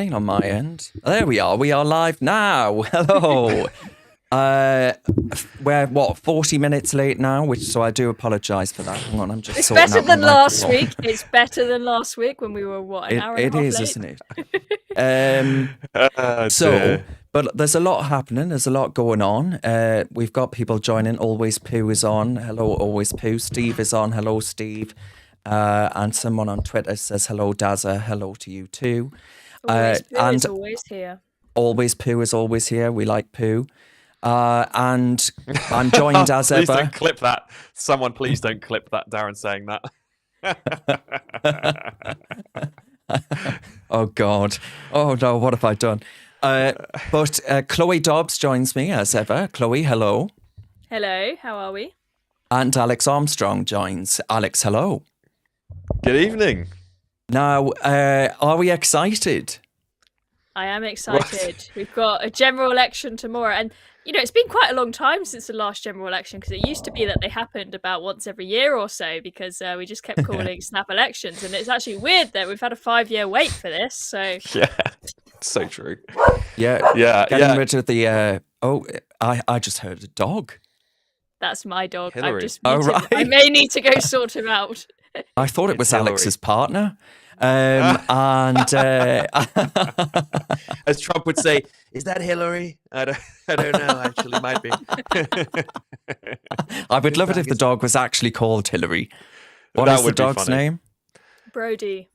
On my end. There we are. We are live now. Hello. We're 40 minutes late now, so I do apologise for that. Hang on, I'm just. It's better than last week. It's better than last week when we were an hour and a half late. It is, isn't it? But there's a lot happening. There's a lot going on. We've got people joining. Always Poo is on. Hello, Always Poo. Steve is on. Hello, Steve. And someone on Twitter says hello, Dazza. Hello to you too. Always Poo is always here. Always Poo is always here. We like Poo. And I'm joined as please ever. Don't clip that. Someone please don't clip that, Darren saying that. Oh, God. Oh, no, what have I done? But Chloe Dobbs joins me as ever. Chloe, hello. Hello, how are we? And Alex Armstrong joins. Alex, hello. Good evening. Now, are we excited? I am excited. We've got a general election tomorrow. And, you know, it's been quite a long time since the last general election because it used to be that they happened about once every year or so because we just kept calling snap elections. And it's actually weird that we've had a 5-year wait for this. So yeah, so true. Yeah. Getting rid of the... I just heard a dog. That's my dog. Hillary. Right. I may need to go sort him out. I thought it was Hillary. Alex's partner. And as Trump would say, is that Hillary? I don't know, actually, might be. I would love it if the dog was actually called Hillary. What is the dog's name? Brody.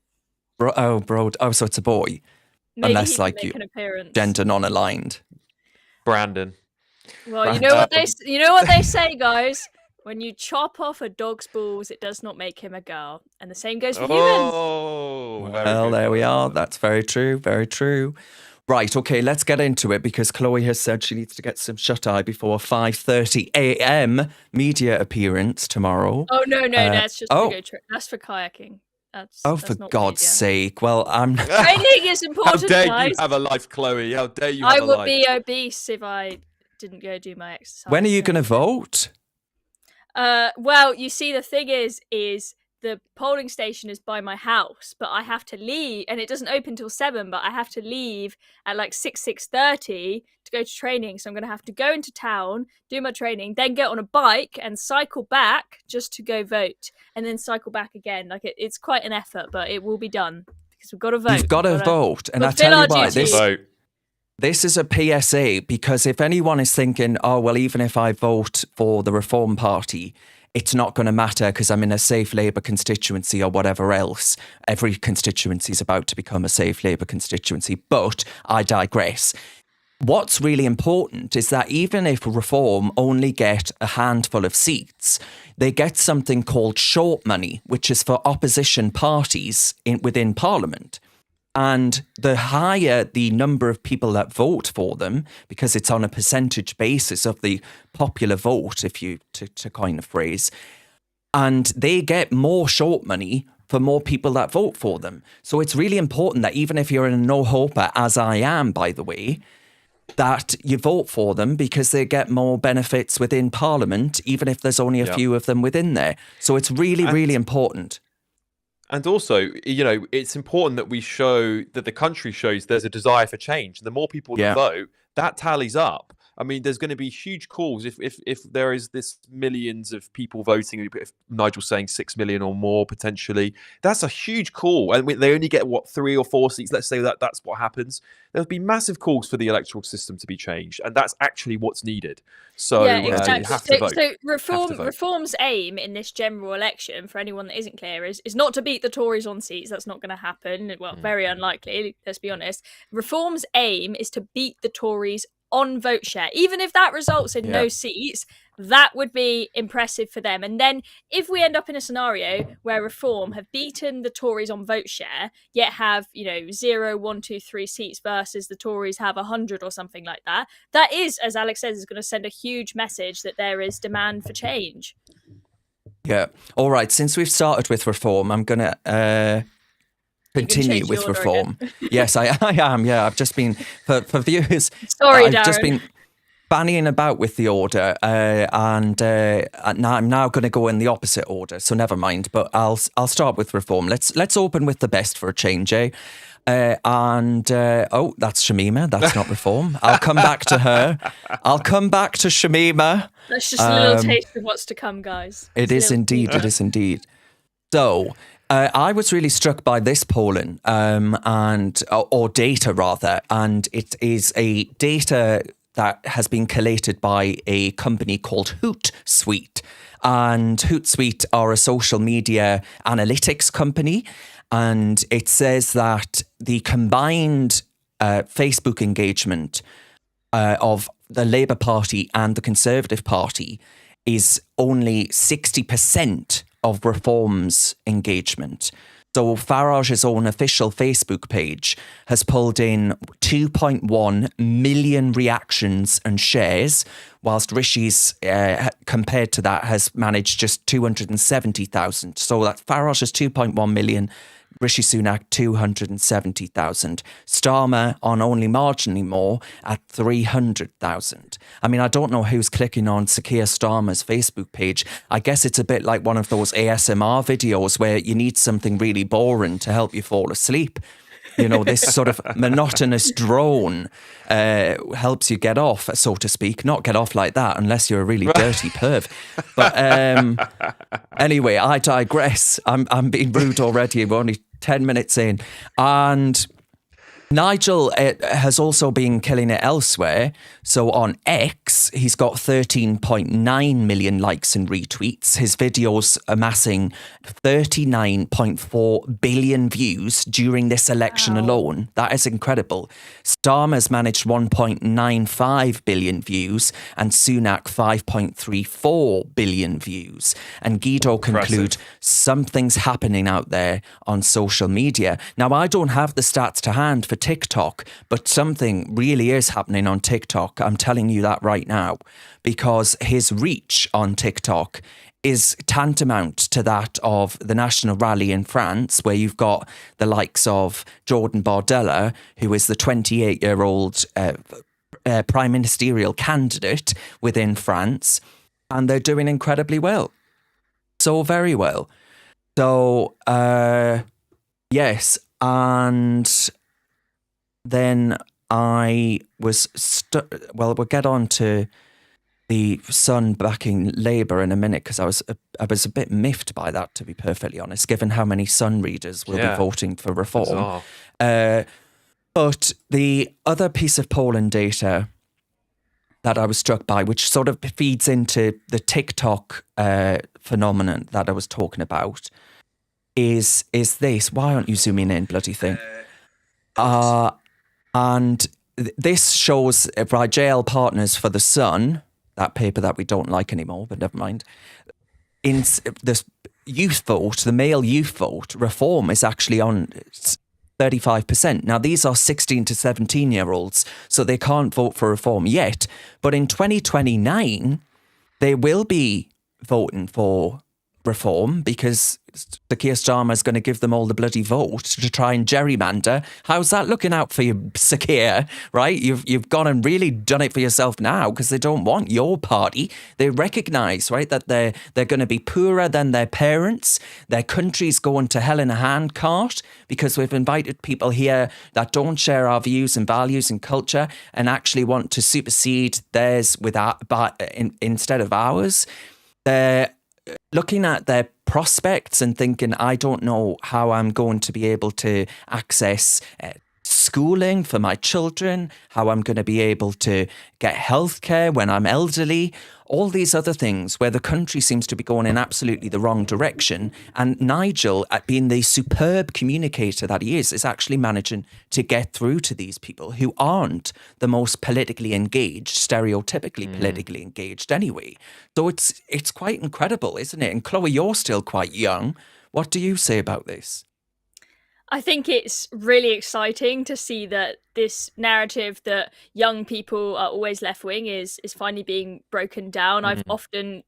So it's a boy. Maybe Unless he can like make you an appearance. gender non-aligned. Brandon. Well, you know what they say, guys. When you chop off a dog's balls, it does not make him a girl. And the same goes for humans. Oh, well, there we are. That's very true. Very true. Right, okay, let's get into it because Chloe has said she needs to get some shut-eye before a 5:30 a.m. media appearance tomorrow. Oh, no, that's just to go that's for kayaking. That's for not God's media. sake. Well, I'm... Training is important, How dare guys. you have a life, Chloe? How dare you have a life? I would be obese if I didn't go do my exercise. When are you going to vote? Well, you see, the thing is the polling station is by my house, but I have to leave, and it doesn't open till 7, but I have to leave at like 6:30 to go to training. So I'm going to have to go into town, do my training, then get on a bike and cycle back just to go vote, and then cycle back again. Like it's quite an effort, but it will be done because we've got to vote. You've got to vote, and I tell you why, this is a PSA, because if anyone is thinking, oh, well, even if I vote for the Reform Party, it's not going to matter because I'm in a safe Labour constituency or whatever else. Every constituency is about to become a safe Labour constituency, but I digress. What's really important is that even if Reform only get a handful of seats, they get something called short money, which is for opposition parties within Parliament. And the higher the number of people that vote for them, because it's on a percentage basis of the popular vote, if you to coin a phrase, and they get more short money for more people that vote for them. So it's really important that even if you're in a no-hoper, as I am, by the way, that you vote for them because they get more benefits within Parliament, even if there's only a few of them within there. So it's really, really important. And also, you know, it's important that we show that the country shows there's a desire for change. The more people that vote, that tallies up. I mean, there's going to be huge calls if there is this millions of people voting. If Nigel's saying 6 million or more potentially, that's a huge call. And they only get 3 or 4 seats. Let's say that's what happens. There'll be massive calls for the electoral system to be changed, and that's actually what's needed. So yeah, exactly. you have to vote. So Reform's aim in this general election, for anyone that isn't clear, is not to beat the Tories on seats. That's not going to happen. Well, very unlikely. Let's be honest. Reform's aim is to beat the Tories on vote share. Even if that results in no seats, that would be impressive for them. And then if we end up in a scenario where Reform have beaten the Tories on vote share, yet have, 0, 1, 2, 3 seats versus the Tories have 100 or something like that, that is, as Alex says, is going to send a huge message that there is demand for change. Yeah. All right. Since we've started with Reform, I'm going to continue with Reform. Yes, I am. Yeah, I've just been, for viewers, Sorry, I've Darren. just been bandying about with the order, and now I'm now going to go in the opposite order. So never mind. But I'll start with Reform. Let's open with the best for a change. That's Shamima. That's not reform. I'll come back to her. I'll come back to Shamima. That's just a little taste of what's to come, guys. It is indeed. It is indeed. So I was really struck by this polling or data rather, and it is a data that has been collated by a company called Hootsuite. And Hootsuite are a social media analytics company. And it says that the combined Facebook engagement of the Labour Party and the Conservative Party is only 60% of Reform's engagement. So Farage's own official Facebook page has pulled in 2.1 million reactions and shares, whilst Rishi's, compared to that, has managed just 270,000. So that Farage is 2.1 million, Rishi Sunak 270,000. Starmer on only marginally more at 300,000. I mean, I don't know who's clicking on Sir Keir Starmer's Facebook page. I guess it's a bit like one of those ASMR videos where you need something really boring to help you fall asleep. You know, this sort of monotonous drone helps you get off, so to speak. Not get off like that unless you're a really dirty perv. But anyway, I digress. I'm being rude already. We're only 10 minutes in. And Nigel has also been killing it elsewhere. So on X, he's got 13.9 million likes and retweets. His videos amassing 39.4 billion views during this election alone. That is incredible. Starmer's managed 1.95 billion views and Sunak 5.34 billion views. And Guido conclude something's happening out there on social media. Now, I don't have the stats to hand for TikTok, but something really is happening on TikTok. I'm telling you that right now, because his reach on TikTok is tantamount to that of the National Rally in France, where you've got the likes of Jordan Bardella, who is the 28-year-old prime ministerial candidate within France, and they're doing incredibly well. So very well. So, yes, and then I was we'll get on to the Sun backing Labour in a minute, because I was a bit miffed by that, to be perfectly honest, given how many Sun readers will be voting for reform. But the other piece of polling data that I was struck by, which sort of feeds into the TikTok phenomenon that I was talking about, is this. Why aren't you zooming in, bloody thing? And this shows by JL Partners for the Sun, that paper that we don't like anymore, but never mind. In this youth vote, the male youth vote, Reform is actually on 35%. Now, these are 16 to 17-year-olds, so they can't vote for Reform yet. But in 2029, they will be voting for Reform, because Sir Keir Starmer is going to give them all the bloody vote to try and gerrymander. How's that looking out for you, Sir Keir? Right? You've gone and really done it for yourself now, because they don't want your party. They recognise, right, that they're going to be poorer than their parents. Their country's going to hell in a handcart, because we've invited people here that don't share our views and values and culture and actually want to supersede theirs instead of ours. They're looking at their prospects and thinking, I don't know how I'm going to be able to access schooling for my children, how I'm going to be able to get healthcare when I'm elderly, all these other things where the country seems to be going in absolutely the wrong direction. And Nigel, at being the superb communicator that he is actually managing to get through to these people who aren't the most politically engaged, stereotypically politically engaged anyway. So it's quite incredible, isn't it? And Chloe, you're still quite young. What do you say about this? I think it's really exciting to see that this narrative that young people are always left-wing is finally being broken down. I've often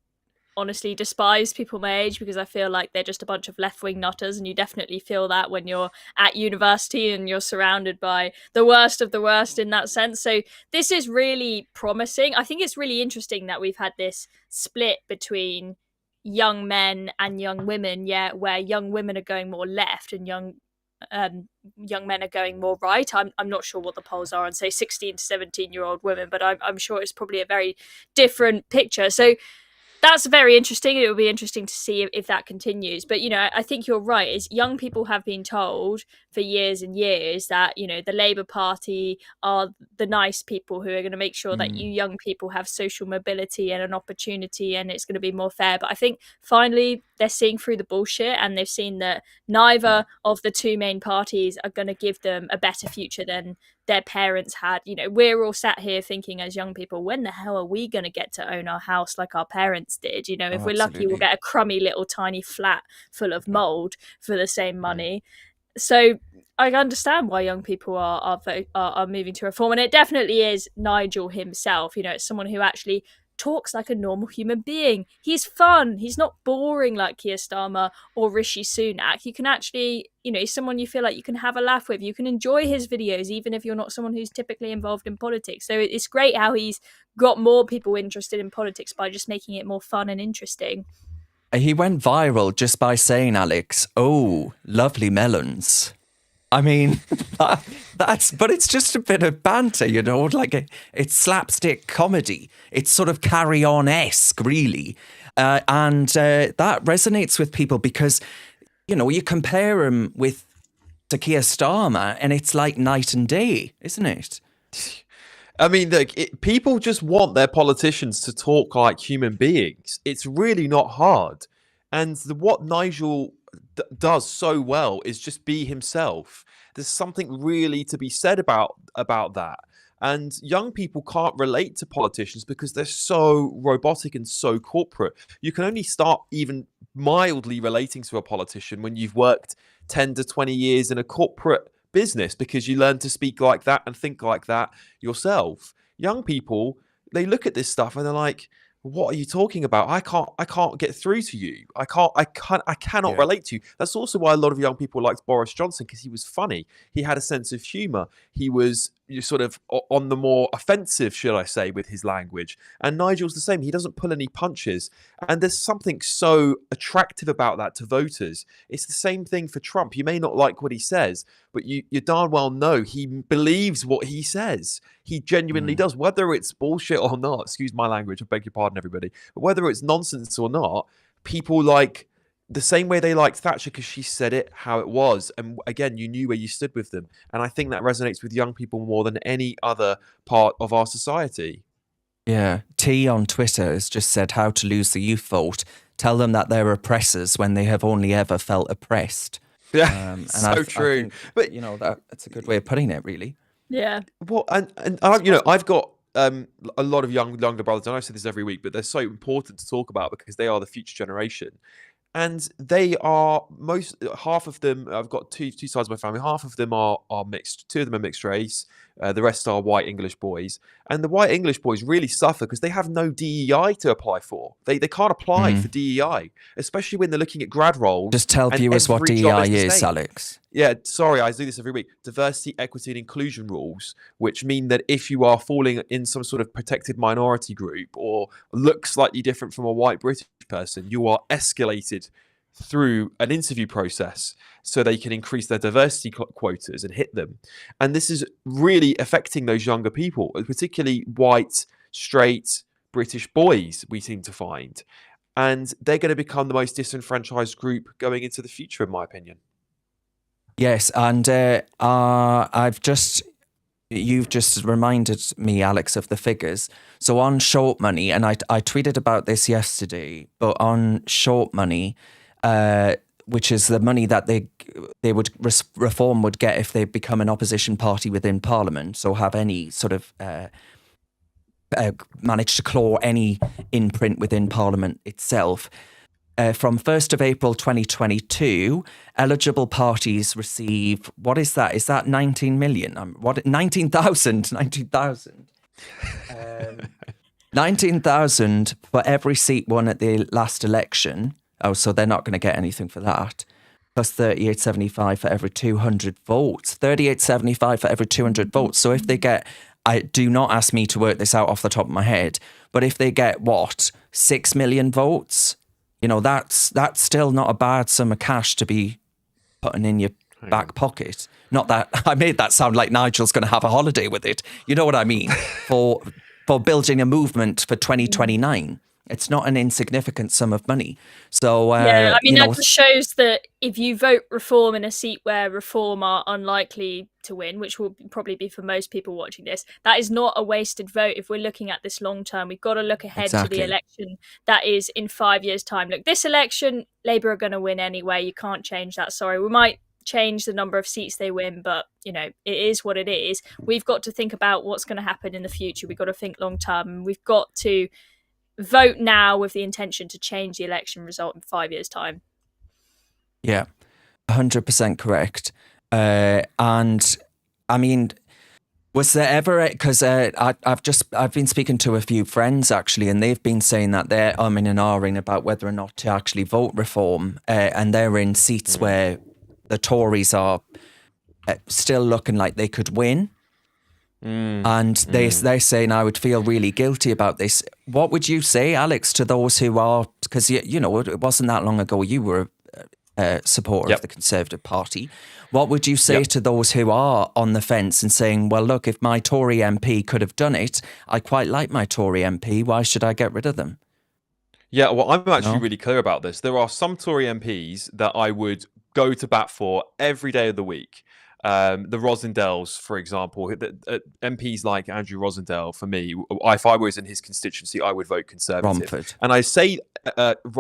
honestly despised people my age because I feel like they're just a bunch of left-wing nutters, and you definitely feel that when you're at university and you're surrounded by the worst of the worst in that sense. So this is really promising. I think it's really interesting that we've had this split between young men and young women, where young women are going more left and young young men are going more right. I'm not sure what the polls are on, say, 16 to 17-year-old women, but I'm sure it's probably a very different picture. So that's very interesting. It will be interesting to see if that continues. But, I think you're right. Is young people have been told for years and years that, the Labour Party are the nice people who are going to make sure that you young people have social mobility and an opportunity, and it's going to be more fair. But I think finally they're seeing through the bullshit, and they've seen that neither of the two main parties are going to give them a better future than their parents had. We're all sat here thinking as young people, when the hell are we going to get to own our house like our parents did? If we're lucky, we'll get a crummy little tiny flat full of mold for the same money. So I understand why young people are moving to reform, and it definitely is Nigel himself. It's someone who actually talks like a normal human being. He's fun. He's not boring like Keir Starmer or Rishi Sunak. You can actually, he's someone you feel like you can have a laugh with. You can enjoy his videos, even if you're not someone who's typically involved in politics. So it's great how he's got more people interested in politics by just making it more fun and interesting. He went viral just by saying, Alex, "Oh, lovely melons." I mean, but it's just a bit of banter, like it's slapstick comedy. It's sort of Carry On-esque, really. And that resonates with people because, you compare him to Keir Starmer and it's like night and day, isn't it? I mean, people just want their politicians to talk like human beings. It's really not hard. And what Nigel does so well is just be himself. There's something really to be said about that. And young people can't relate to politicians because they're so robotic and so corporate. You can only start even mildly relating to a politician when you've worked 10 to 20 years in a corporate business, because you learn to speak like that and think like that yourself. Young people, they look at this stuff and they're like, what are you talking about? I can't get through to you. I cannot relate to you. That's also why a lot of young people liked Boris Johnson, because he was funny. He had a sense of humor. He was sort of on the more offensive, should I say, with his language. And Nigel's the same. He doesn't pull any punches. And there's something so attractive about that to voters. It's the same thing for Trump. You may not like what he says, but you darn well know he believes what he says. He genuinely does, whether it's bullshit or not. Excuse my language, I beg your pardon, everybody. But whether it's nonsense or not, people like the same way they liked Thatcher because she said it how it was. And again, you knew where you stood with them. And I think that resonates with young people more than any other part of our society. Yeah. T on Twitter has just said, how to lose the youth vote. Tell them that they're oppressors when they have only ever felt oppressed. Yeah, and so true. But that's a good way of putting it, really. Yeah. Well, and I've got a lot of younger brothers, and I say this every week, but they're so important to talk about because they are the future generation. And they are half of them. I've got two sides of my family. Half of them are mixed. Two of them are mixed race. The rest are white English boys. And the white English boys really suffer because they have no DEI to apply for. They can't apply for DEI, especially when they're looking at grad roles. Just tell viewers what DEI is, Alex. Yeah, sorry, I do this every week. Diversity, equity, and inclusion rules, which mean that if you are falling in some sort of protected minority group or look slightly different from a white British person, you are escalated through an interview process so they can increase their diversity quotas and hit them. And this is really affecting those younger people, particularly white, straight British boys, we seem to find. And they're going to become the most disenfranchised group going into the future, in my opinion. Yes, and you've just reminded me, Alex, of the figures. So on short money, and I tweeted about this yesterday, but on short money, which is the money that they would reform would get if they become an opposition party within Parliament, so have any sort of manage to claw any imprint within Parliament itself. From 1st of April 2022, eligible parties receive, what is that? Is that 19 million? 19,000? 19,000. 19,000 for every seat won at the last election. Oh, so they're not going to get anything for that. Plus 38.75 for every 200 votes. 38.75 for every 200 votes. So if they get, do not ask me to work this out off the top of my head, but if they get, 6 million votes? That's still not a bad sum of cash to be putting in your back pocket. Not that I made that sound like Nigel's going to have a holiday with it. You know what I mean? For building a movement for 2029. It's not an insignificant sum of money. So, that just shows that if you vote Reform in a seat where Reform are unlikely to win, which will probably be for most people watching this, that is not a wasted vote. If we're looking at this long term, we've got to look ahead to the election that is in 5 years' time. Look, this election, Labour are going to win anyway. You can't change that. Sorry, we might change the number of seats they win, but it is what it is. We've got to think about what's going to happen in the future. We've got to think long term, and we've got to vote now with the intention to change the election result in 5 years' time. Yeah, 100% correct. And I mean, was there ever, because I've been speaking to a few friends actually, and they've been saying that they're umming and ahhing about whether or not to actually vote Reform, and they're in seats where the Tories are still looking like they could win. And they're saying I would feel really guilty about this. What would you say, Alex, to those who are, because it wasn't that long ago you were a supporter of the Conservative Party. What would you say to those who are on the fence and saying, well, look, if my Tory MP could have done it, I quite like my Tory MP, why should I get rid of them? Yeah, well, I'm actually really clear about this. There are some Tory MPs that I would go to bat for every day of the week. The Rosendells, for example, MPs like Andrew Rosendale, for me, if I was in his constituency, I would vote Conservative. Romford. And I say,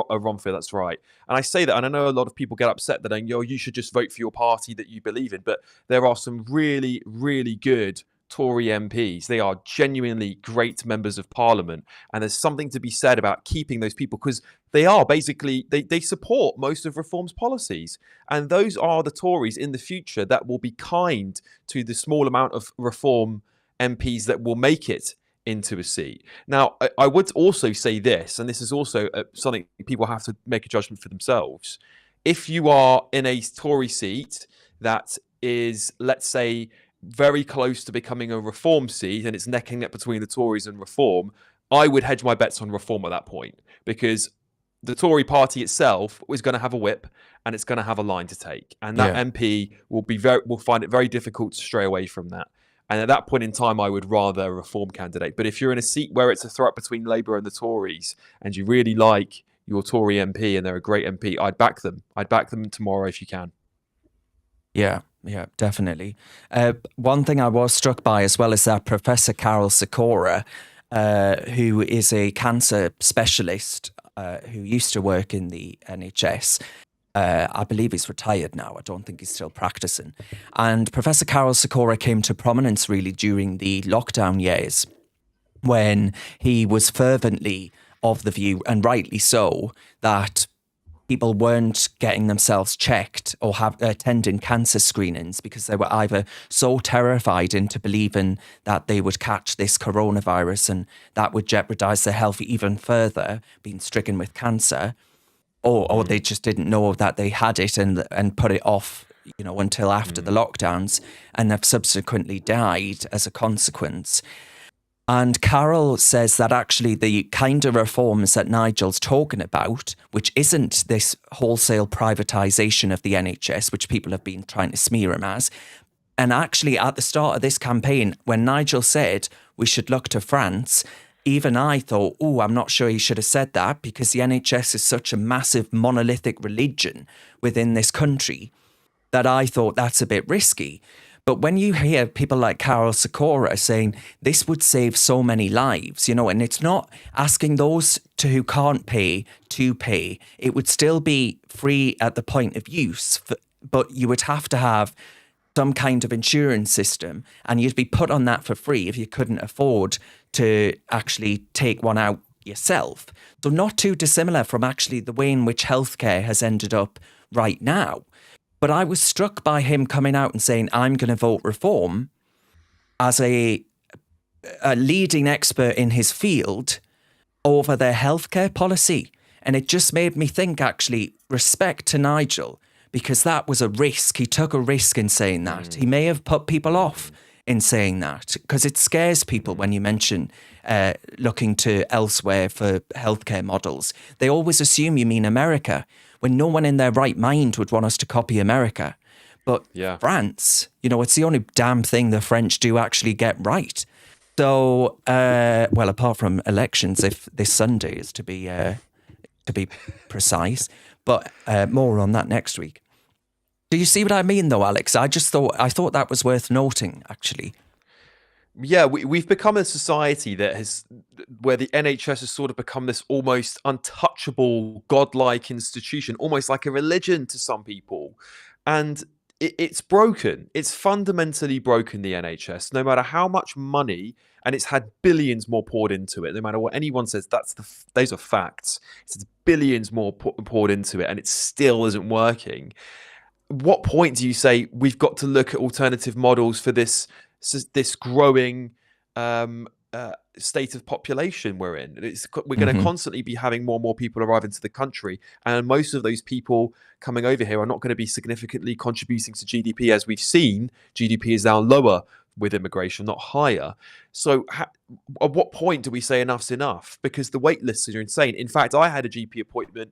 Romford, that's right. And I say that, and I know a lot of people get upset that you should just vote for your party that you believe in, but there are some really, really good Tory MPs. They are genuinely great members of Parliament, and there's something to be said about keeping those people, because they are basically, they support most of Reform's policies, and those are the Tories in the future that will be kind to the small amount of Reform MPs that will make it into a seat. Now, I would also say this, and this is also something people have to make a judgment for themselves. If you are in a Tory seat that is, let's say, very close to becoming a Reform seat, and it's neck and neck between the Tories and Reform, I would hedge my bets on Reform at that point, because the Tory party itself is going to have a whip and it's going to have a line to take, and that MP will find it very difficult to stray away from that. And at that point in time, I would rather a Reform candidate. But if you're in a seat where it's a threat between Labour and the Tories, and you really like your Tory MP and they're a great MP, I'd back them. I'd back them tomorrow if you can. Yeah, definitely. One thing I was struck by as well is that Professor Carol Sikora, who is a cancer specialist who used to work in the NHS. I believe he's retired now. I don't think he's still practicing. And Professor Carol Sikora came to prominence really during the lockdown years, when he was fervently of the view, and rightly so, that people weren't getting themselves checked or attending cancer screenings because they were either so terrified into believing that they would catch this coronavirus and that would jeopardize their health even further, being stricken with cancer, or they just didn't know that they had it and put it off, until after the lockdowns, and have subsequently died as a consequence. And Carol says that actually the kind of reforms that Nigel's talking about, which isn't this wholesale privatisation of the NHS, which people have been trying to smear him as, and actually at the start of this campaign, when Nigel said we should look to France, even I thought, I'm not sure he should have said that, because the NHS is such a massive monolithic religion within this country that I thought that's a bit risky. But when you hear people like Carol Sikora saying this would save so many lives, and it's not asking those who can't pay to pay, it would still be free at the point of use, but you would have to have some kind of insurance system, and you'd be put on that for free if you couldn't afford to actually take one out yourself. So not too dissimilar from actually the way in which healthcare has ended up right now. But I was struck by him coming out and saying, I'm going to vote Reform as a leading expert in his field over their healthcare policy. And it just made me think, actually, respect to Nigel, because that was a risk. He took a risk in saying that. He may have put people off in saying that, because it scares people when you mention looking to elsewhere for healthcare models. They always assume you mean America, when no one in their right mind would want us to copy America. But France, it's the only damn thing the French do actually get right. So, well, apart from elections, if this Sunday is to be precise, but more on that next week. Do you see what I mean, though, Alex? I thought that was worth noting, actually. Yeah, we've become a society where the NHS has sort of become this almost untouchable, godlike institution, almost like a religion to some people. And it's broken. It's fundamentally broken, the NHS, no matter how much money, and it's had billions more poured into it. No matter what anyone says, those are facts. It's billions more poured into it, and it still isn't working. What point do you say we've got to look at alternative models for this growing state of population we're in? We're going to constantly be having more and more people arrive into the country, and most of those people coming over here are not going to be significantly contributing to GDP. As we've seen, GDP is now lower with immigration, not higher. So at what point do we say enough's enough? Because the wait lists are insane. In fact, I had a GP appointment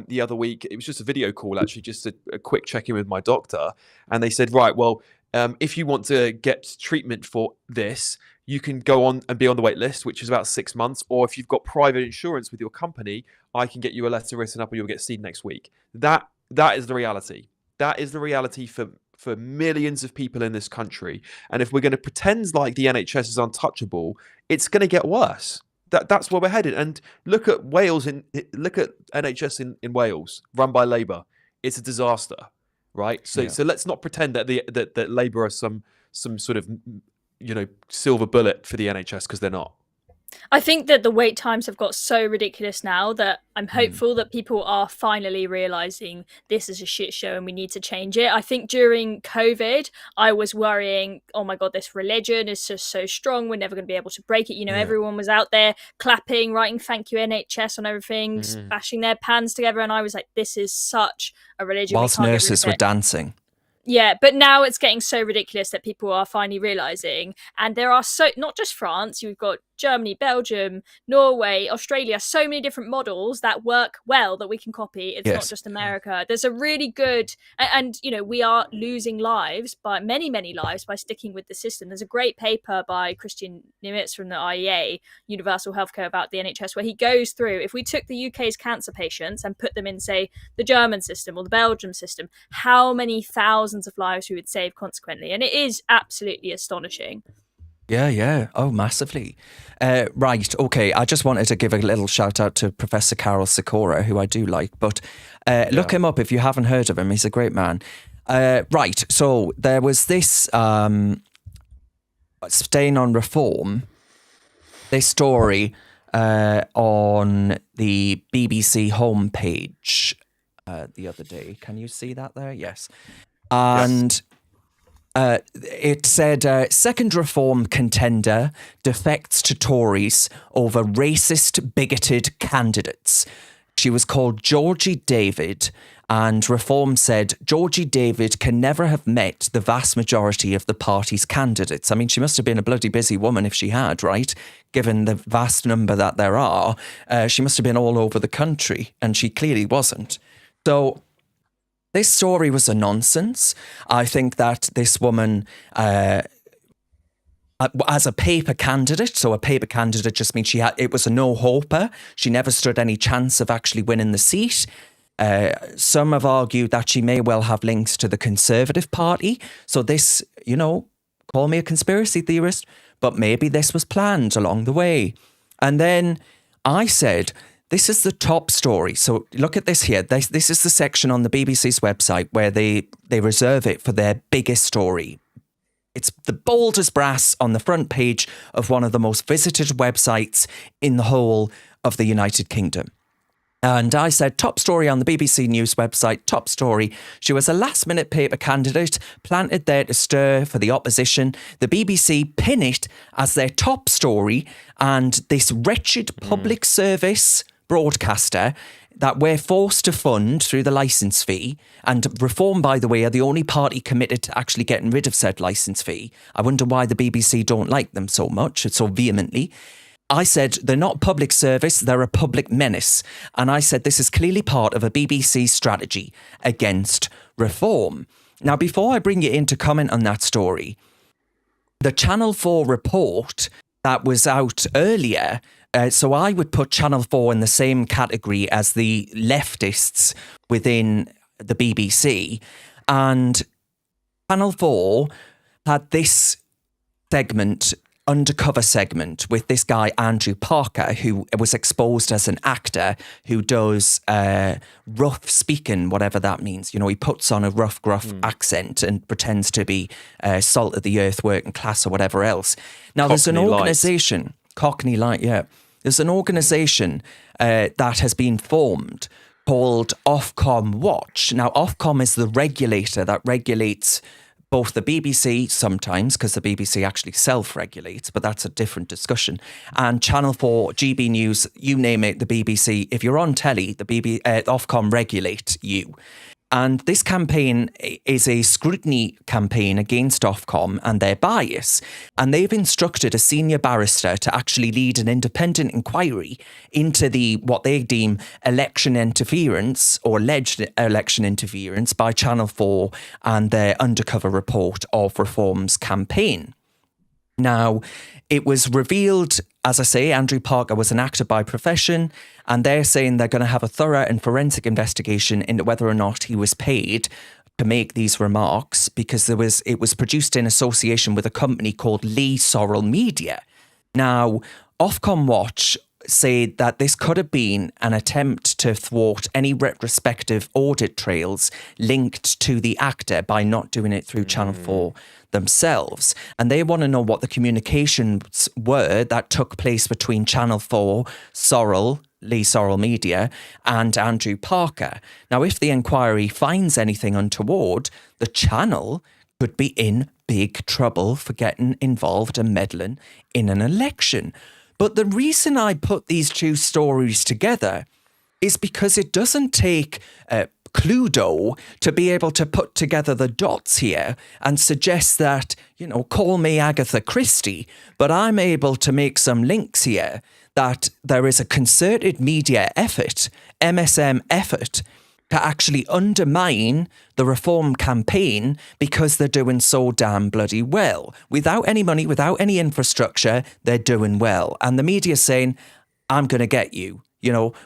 the other week. It was just a video call, actually, just a quick check-in with my doctor. And they said, right, well, if you want to get treatment for this, you can go on and be on the wait list, which is about 6 months. Or if you've got private insurance with your company, I can get you a letter written up and you'll get seen next week. That is the reality. That is the reality for millions of people in this country. And if we're going to pretend like the NHS is untouchable, it's going to get worse. That's where we're headed. And look at NHS in Wales, run by Labour. It's a disaster, right? So let's not pretend that that Labour are some sort of silver bullet for the NHS, because they're not. I think that the wait times have got so ridiculous now that I'm hopeful that people are finally realising this is a shit show and we need to change it. I think during COVID, I was worrying, oh my God, this religion is just so strong. We're never going to be able to break it. Everyone was out there clapping, writing thank you NHS on everything, bashing their pans together. And I was like, this is such a religion. Whilst nurses were dancing. Yeah, but now it's getting so ridiculous that people are finally realising. And there are not just France, you've got Germany, Belgium, Norway, Australia, so many different models that work well that we can copy. It's not just America. There's a really good, and we are losing lives, by many lives, by sticking with the system. There's a great paper by Christian Nimitz from the IEA, Universal Healthcare, about the NHS, where he goes through, if we took the UK's cancer patients and put them in, say, the German system or the Belgium system, how many thousands of lives we would save consequently. And it is absolutely astonishing. Yeah. Oh, massively. Right. Okay. I just wanted to give a little shout out to Professor Carol Sikora, who I do like, but look him up if you haven't heard of him. He's a great man. Right. So there was this Staying on Reform, this story on the BBC homepage the other day. Can you see that there? Yes. And it said, second Reform contender defects to Tories over racist, bigoted candidates. She was called Georgie David, and Reform said Georgie David can never have met the vast majority of the party's candidates. I mean, she must have been a bloody busy woman if she had, right? Given the vast number that there are. She must have been all over the country, and she clearly wasn't. So this story was a nonsense. I think that this woman, as a paper candidate, so a paper candidate just means it was a no-hoper. She never stood any chance of actually winning the seat. Some have argued that she may well have links to the Conservative Party. So this, call me a conspiracy theorist, but maybe this was planned along the way. And then I said, this is the top story. So look at this here. This is the section on the BBC's website where they reserve it for their biggest story. It's the bold as brass on the front page of one of the most visited websites in the whole of the United Kingdom. And I said, top story on the BBC News website, top story. She was a last-minute paper candidate, planted there to stir for the opposition. The BBC pin it as their top story, and this wretched public service broadcaster that we're forced to fund through the licence fee, and Reform, by the way, are the only party committed to actually getting rid of said licence fee. I wonder why the BBC don't like them so much, so vehemently. I said, they're not public service, they're a public menace. And I said, this is clearly part of a BBC strategy against Reform. Now, before I bring you in to comment on that story, the Channel 4 report that was out earlier, so I would put Channel 4 in the same category as the leftists within the BBC. And Channel 4 had this segment, undercover segment, with this guy, Andrew Parker, who was exposed as an actor who does rough speaking, whatever that means. You know, he puts on a rough, gruff accent and pretends to be salt of the earth, working class or whatever else. Now, there's an organisation, Cockney Light, yeah. There's an organisation that has been formed called Ofcom Watch. Now, Ofcom is the regulator that regulates both the BBC sometimes, because the BBC actually self-regulates, but that's a different discussion, and Channel 4, GB News, you name it, the BBC. If you're on telly, the Ofcom regulate you. And this campaign is a scrutiny campaign against Ofcom and their bias. And they've instructed a senior barrister to actually lead an independent inquiry into what they deem election interference or alleged election interference by Channel 4 and their undercover report of Reform's campaign. Now, it was revealed, as I say, Andrew Parker was an actor by profession, and they're saying they're going to have a thorough and forensic investigation into whether or not he was paid to make these remarks, because it was produced in association with a company called Lee Sorrell Media. Now, Ofcom Watch said that this could have been an attempt to thwart any retrospective audit trails linked to the actor by not doing it through Channel 4 themselves. And they want to know what the communications were that took place between Channel 4, Lee Sorrell Media, and Andrew Parker. Now, if the inquiry finds anything untoward, the channel could be in big trouble for getting involved and meddling in an election. But the reason I put these two stories together is because it doesn't take Cluedo to be able to put together the dots here and suggest that, call me Agatha Christie, but I'm able to make some links here that there is a concerted media effort, MSM effort, to actually undermine the Reform campaign because they're doing so damn bloody well. Without any money, without any infrastructure, they're doing well. And the media's saying, I'm going to get you.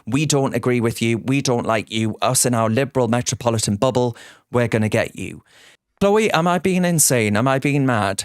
We don't agree with you. We don't like you. Us in our liberal metropolitan bubble, we're going to get you. Chloe, am I being insane? Am I being mad?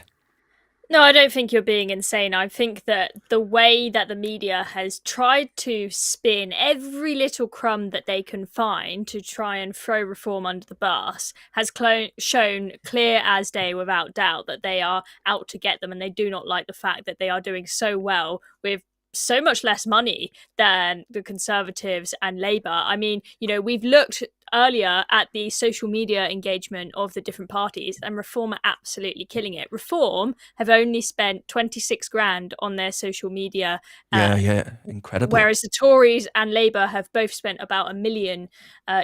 No, I don't think you're being insane. I think that the way that the media has tried to spin every little crumb that they can find to try and throw Reform under the bus has shown clear as day, without doubt, that they are out to get them, and they do not like the fact that they are doing so well with so much less money than the Conservatives and Labour. I mean, we've looked earlier at the social media engagement of the different parties, and Reform are absolutely killing it. Reform have only spent 26 grand on their social media. Yeah, incredible. Whereas the Tories and Labour have both spent about $1 million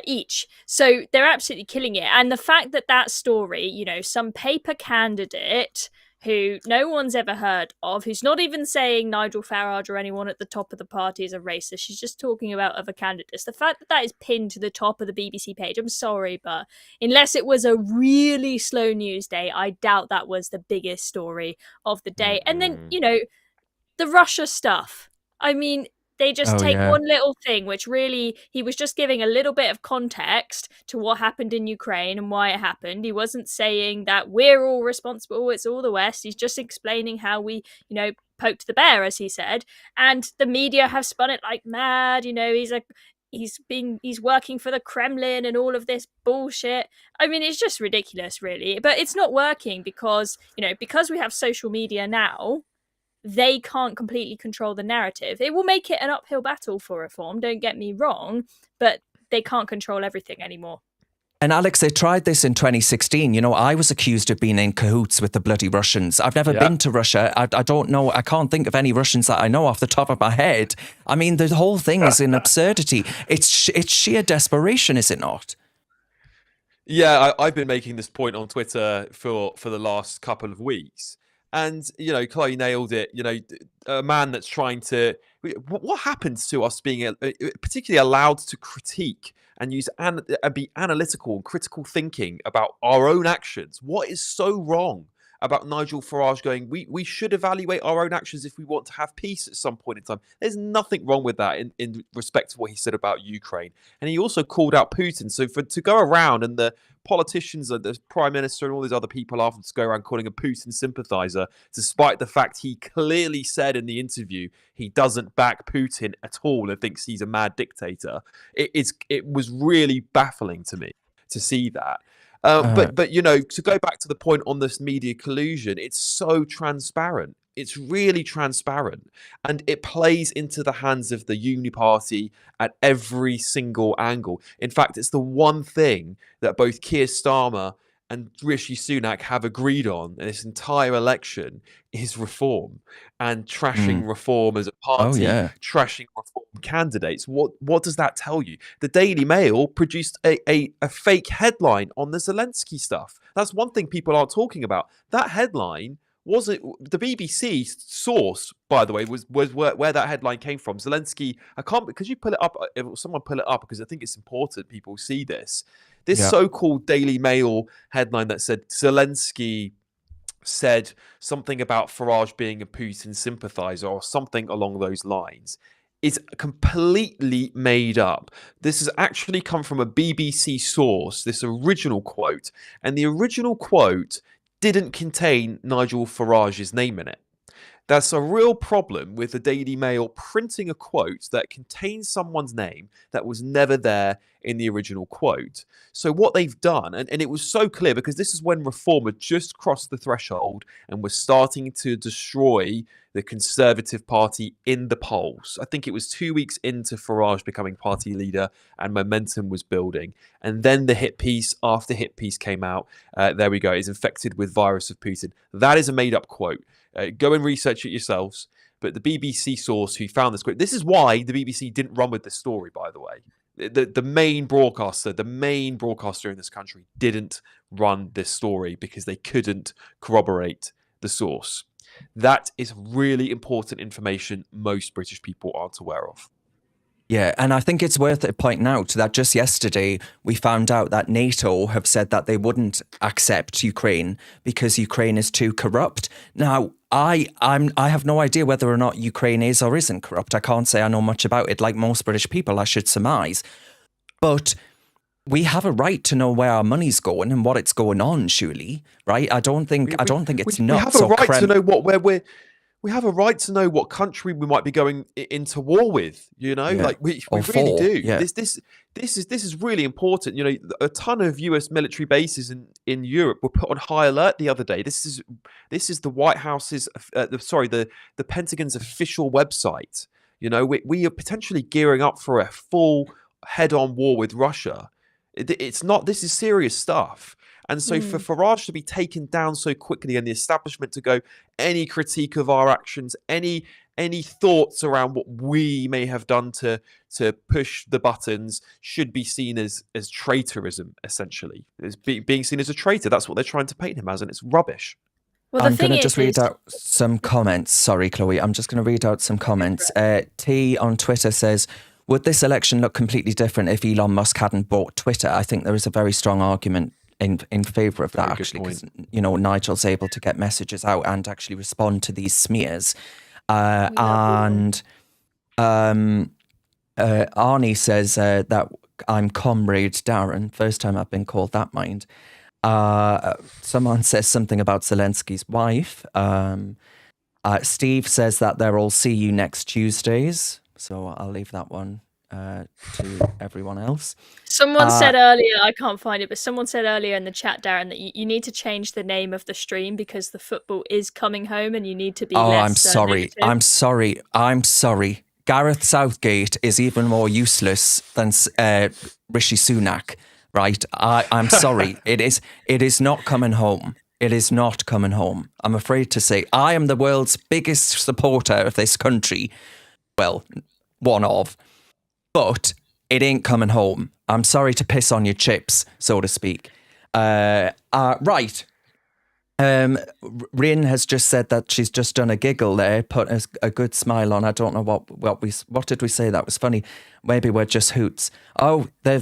each. So they're absolutely killing it. And the fact that story, some paper candidate who no one's ever heard of, who's not even saying Nigel Farage or anyone at the top of the party is a racist. She's just talking about other candidates. The fact that is pinned to the top of the BBC page, I'm sorry, but unless it was a really slow news day, I doubt that was the biggest story of the day. And then, the Russia stuff. I mean, they just take one little thing, which really, he was just giving a little bit of context to what happened in Ukraine and why it happened. He wasn't saying that we're all responsible, it's all the West. He's just explaining how we, poked the bear, as he said. And the media have spun it like mad. He's working for the Kremlin and all of this bullshit. I mean, it's just ridiculous, really. But it's not working because we have social media now, they can't completely control the narrative. It will make it an uphill battle for Reform, don't get me wrong, but they can't control everything anymore. And Alex, they tried this in 2016. I was accused of being in cahoots with the bloody Russians. I've never been to Russia. I don't know. I can't think of any Russians that I know off the top of my head. I mean, the whole thing is an absurdity. It's sheer desperation, is it not? Yeah, I've been making this point on Twitter for the last couple of weeks. And, Chloe nailed it. a man that's trying to. What happens to us being particularly allowed to critique and use and be analytical and critical thinking about our own actions? What is so wrong about Nigel Farage going, we should evaluate our own actions if we want to have peace at some point in time? There's nothing wrong with that in respect to what he said about Ukraine. And he also called out Putin. So to go around and the politicians and the prime minister and all these other people afterwards go around calling a Putin sympathizer, despite the fact he clearly said in the interview he doesn't back Putin at all and thinks he's a mad dictator. It was really baffling to me to see that. But to go back to the point on this media collusion, it's so transparent. It's really transparent, and it plays into the hands of the Uni Party at every single angle. In fact, it's the one thing that both Keir Starmer and Rishi Sunak have agreed on in this entire election is reform and trashing reform as a party, trashing reform candidates. What does that tell you? The Daily Mail produced a fake headline on the Zelensky stuff. That's one thing people aren't talking about. That headline wasn't the BBC source, by the way, was where that headline came from. Zelensky, could you pull it up? Someone pull it up, because I think it's important people see this. This so-called Daily Mail headline that said Zelensky said something about Farage being a Putin sympathizer or something along those lines is completely made up. This has actually come from a BBC source, this original quote, and the original quote didn't contain Nigel Farage's name in it. That's a real problem with the Daily Mail printing a quote that contains someone's name that was never there in the original quote. So what they've done, and it was so clear, because this is when Reform had just crossed the threshold and was starting to destroy the Conservative Party in the polls. I think it was 2 weeks into Farage becoming party leader and momentum was building. And then the hit piece after hit piece came out. There we go. Is infected with virus of Putin. That is a made up quote. Go and research it yourselves. But the BBC source who found this quote, this is why the BBC didn't run with this story, by the way. The main broadcaster in this country didn't run this story because they couldn't corroborate the source. That is really important information most British people aren't aware of. Yeah, and I think it's worth pointing out that just yesterday we found out that NATO have said that they wouldn't accept Ukraine because Ukraine is too corrupt. Now, I have no idea whether or not Ukraine is or isn't corrupt. I can't say I know much about it. Like most British people, I should surmise. But we have a right to know where our money's going and what it's going on, surely, right? I don't think it's nuts. We have a right to know we have a right to know what country we might be going into war with. You know, like we really do. Yeah. This is really important. You know, a ton of US military bases in Europe were put on high alert the other day. This is the White House's, the Pentagon's official website. You know, we are potentially gearing up for a full head-on war with Russia. It's not. This is serious stuff. And so for Farage to be taken down so quickly and the establishment to go, any critique of our actions, any thoughts around what we may have done to push the buttons should be seen as traitorism, essentially. As being seen as a traitor. That's what they're trying to paint him as, and it's rubbish. Well, I'm going to just read out some comments. Sorry, Chloe. I'm just going to read out some comments. T on Twitter says, would this election look completely different if Elon Musk hadn't bought Twitter? I think there is a very strong argument in favour of that, actually, because Nigel's able to get messages out and actually respond to these smears. And Arnie says that I'm Comrade Darren. First time I've been called that, mind. Someone says something about Zelensky's wife. Steve says that they'll all see you next Tuesdays. So I'll leave that one to everyone else. Someone said earlier, I can't find it, but someone said earlier in the chat, Darren, that you need to change the name of the stream because the football is coming home and you need to be less I'm sorry. negative. I'm sorry. Gareth Southgate is even more useless than Rishi Sunak, right? I'm sorry. It is not coming home. It is not coming home. I'm afraid to say. I am the world's biggest supporter of this country. Well, one of. But it ain't coming home. I'm sorry to piss on your chips, so to speak. Right. Rin has just said that she's just done a giggle there, put a good smile on. I don't know what did we say that was funny. Maybe we're just hoots. Oh, they're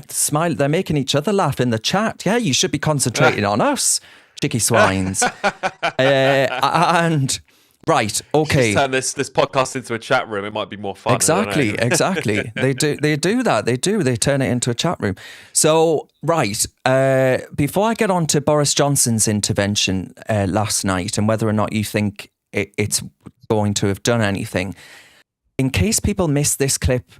making each other laugh in the chat. Yeah, you should be concentrating on us, cheeky swines. And right, okay. Just turn this podcast into a chat room. It might be more fun. Exactly. They do that. They turn it into a chat room. So, right, before I get on to Boris Johnson's intervention last night and whether or not you think it's going to have done anything, in case people missed this clip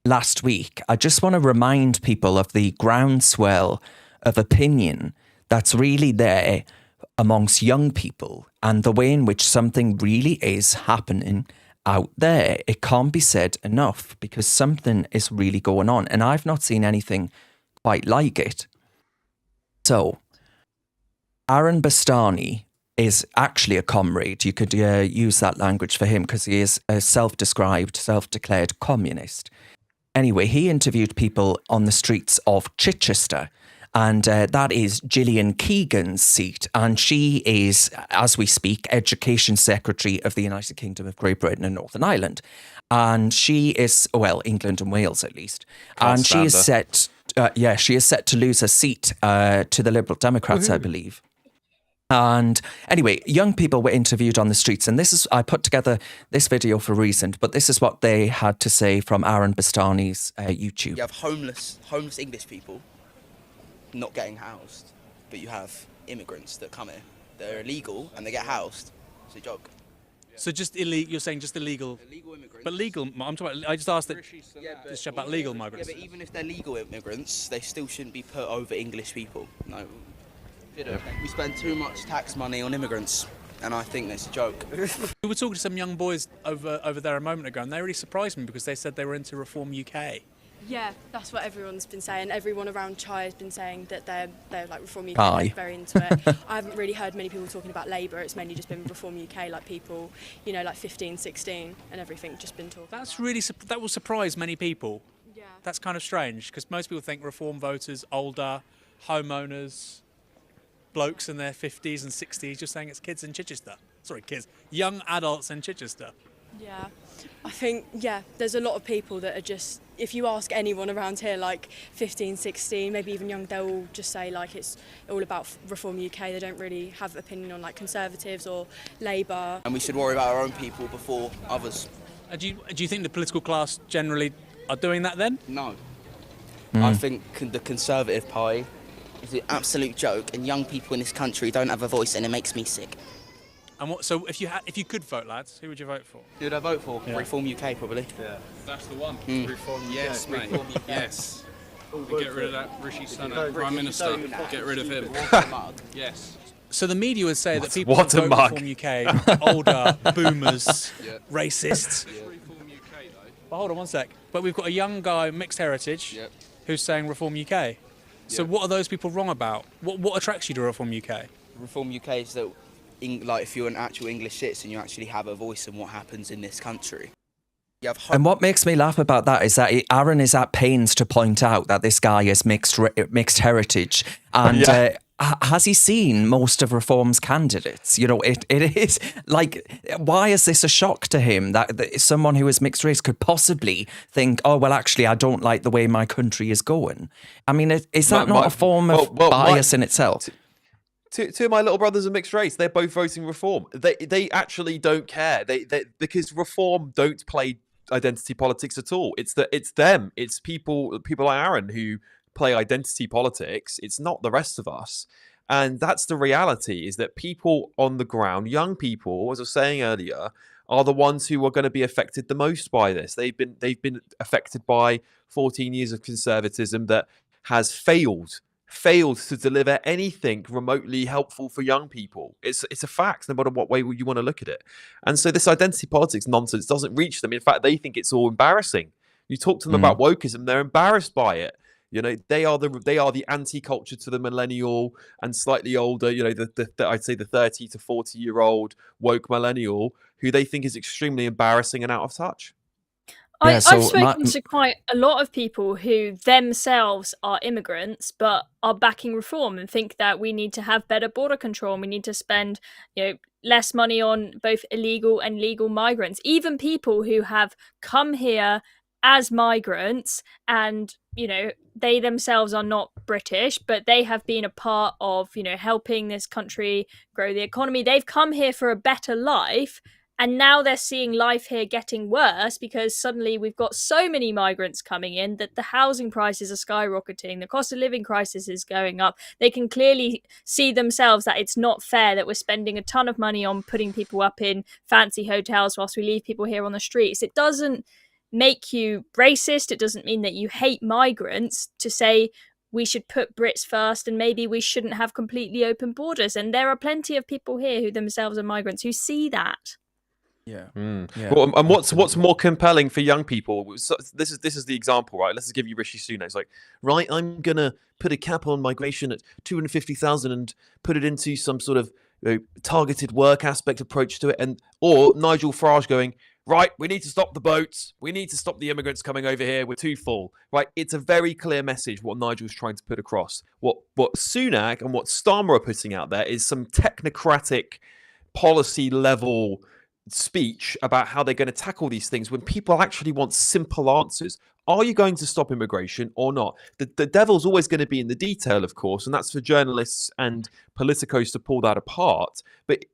last week, I just want to remind people of the groundswell of opinion that's really there amongst young people and the way in which something really is happening out there. It can't be said enough because something is really going on and I've not seen anything quite like it. So, Aaron Bastani is actually a comrade. You could use that language for him because he is a self-declared communist. Anyway, he interviewed people on the streets of Chichester. And that is Gillian Keegan's seat. And she is, as we speak, Education Secretary of the United Kingdom of Great Britain and Northern Ireland. And she is, well, England and Wales at least. And she is set, she is set to lose her seat to the Liberal Democrats, I believe. And anyway, young people were interviewed on the streets. And I put together this video for a reason, but this is what they had to say from Aaron Bastani's YouTube. You have homeless English people not getting housed, but you have immigrants that come here. They're illegal and they get housed. It's a joke. So just illegal, you're saying just illegal? Illegal immigrants. But legal, I'm talking about, I just asked that, just about legal migrants. Yeah, but even if they're legal immigrants, they still shouldn't be put over English people. No. We spend too much tax money on immigrants, and I think that's a joke. We were talking to some young boys over there a moment ago, and they really surprised me because they said they were into Reform UK. Yeah, that's what everyone's been saying. Everyone around Chai has been saying that they're like Reform UK, they're very into it. I haven't really heard many people talking about Labour. It's mainly just been Reform UK, like people, like 15, 16 and everything, just been talking. That will surprise many people. Yeah. That's kind of strange because most people think Reform voters, older, homeowners, blokes in their 50s and 60s. You're saying it's kids in Chichester. Sorry, kids, young adults in Chichester. Yeah, I think, there's a lot of people that are just, if you ask anyone around here, like 15, 16, maybe even young, they'll all just say like it's all about Reform UK. They don't really have opinion on like Conservatives or Labour. And we should worry about our own people before others. Do you think the political class generally are doing that then? No. I think the Conservative Party is an absolute joke and young people in this country don't have a voice and it makes me sick. And so if you could vote, lads, who would you vote for? Who would I vote for? Yeah. Reform UK, probably. Yeah, that's the one. Reform UK. Yes, mate. Reform UK. Yes. And get rid of that Rishi Sunak, Prime Minister. Get rid of him. Yes. So the media would say that people who vote Reform UK, older, boomers, racists. Reform UK though. But hold on one sec. But we've got a young guy, mixed heritage, who's saying Reform UK. So what are those people wrong about? What attracts you to Reform UK? Reform UK is that, if you're an actual English citizen, you actually have a voice in what happens in this country. And what makes me laugh about that is that Aaron is at pains to point out that this guy is mixed heritage. And has he seen most of Reform's candidates? It is like, why is this a shock to him that someone who is mixed race could possibly think, oh, well, actually, I don't like the way my country is going? I mean, is that not a form of bias in itself? Two of my little brothers are mixed race. They're both voting Reform. They actually don't care. They because Reform don't play identity politics at all. It's them. It's people like Aaron who play identity politics. It's not the rest of us. And that's the reality, is that people on the ground, young people, as I was saying earlier, are the ones who are going to be affected the most by this. They've been affected by 14 years of conservatism that has failed to deliver anything remotely helpful for young people. It's a fact, no matter what way you want to look at it. And so this identity politics nonsense doesn't reach them. In fact, they think it's all embarrassing. You talk to them about wokeism, they're embarrassed by it. They are the anti-culture to the millennial and slightly older, I'd say the 30 to 40-year-old woke millennial who they think is extremely embarrassing and out of touch. I've spoken to quite a lot of people who themselves are immigrants but are backing reform and think that we need to have better border control and we need to spend, less money on both illegal and legal migrants. Even people who have come here as migrants and, they themselves are not British, but they have been a part of, helping this country grow the economy. They've come here for a better life. And now they're seeing life here getting worse because suddenly we've got so many migrants coming in that the housing prices are skyrocketing. The cost of living crisis is going up. They can clearly see themselves that it's not fair that we're spending a ton of money on putting people up in fancy hotels whilst we leave people here on the streets. It doesn't make you racist. It doesn't mean that you hate migrants to say we should put Brits first and maybe we shouldn't have completely open borders. And there are plenty of people here who themselves are migrants who see that. Yeah. Well, and what's more compelling for young people? So this is the example, right? Let's just give you Rishi Sunak. It's like, right, I'm gonna put a cap on migration at 250,000 and put it into some sort of targeted work aspect approach to it, or Nigel Farage going, right, we need to stop the boats, we need to stop the immigrants coming over here, we're too full. Right, it's a very clear message what Nigel's trying to put across. What Sunak and what Starmer are putting out there is some technocratic policy level speech about how they're going to tackle these things when people actually want simple answers. Are you going to stop immigration or not? The devil's always going to be in the detail, of course, and that's for journalists and politicos to pull that apart. But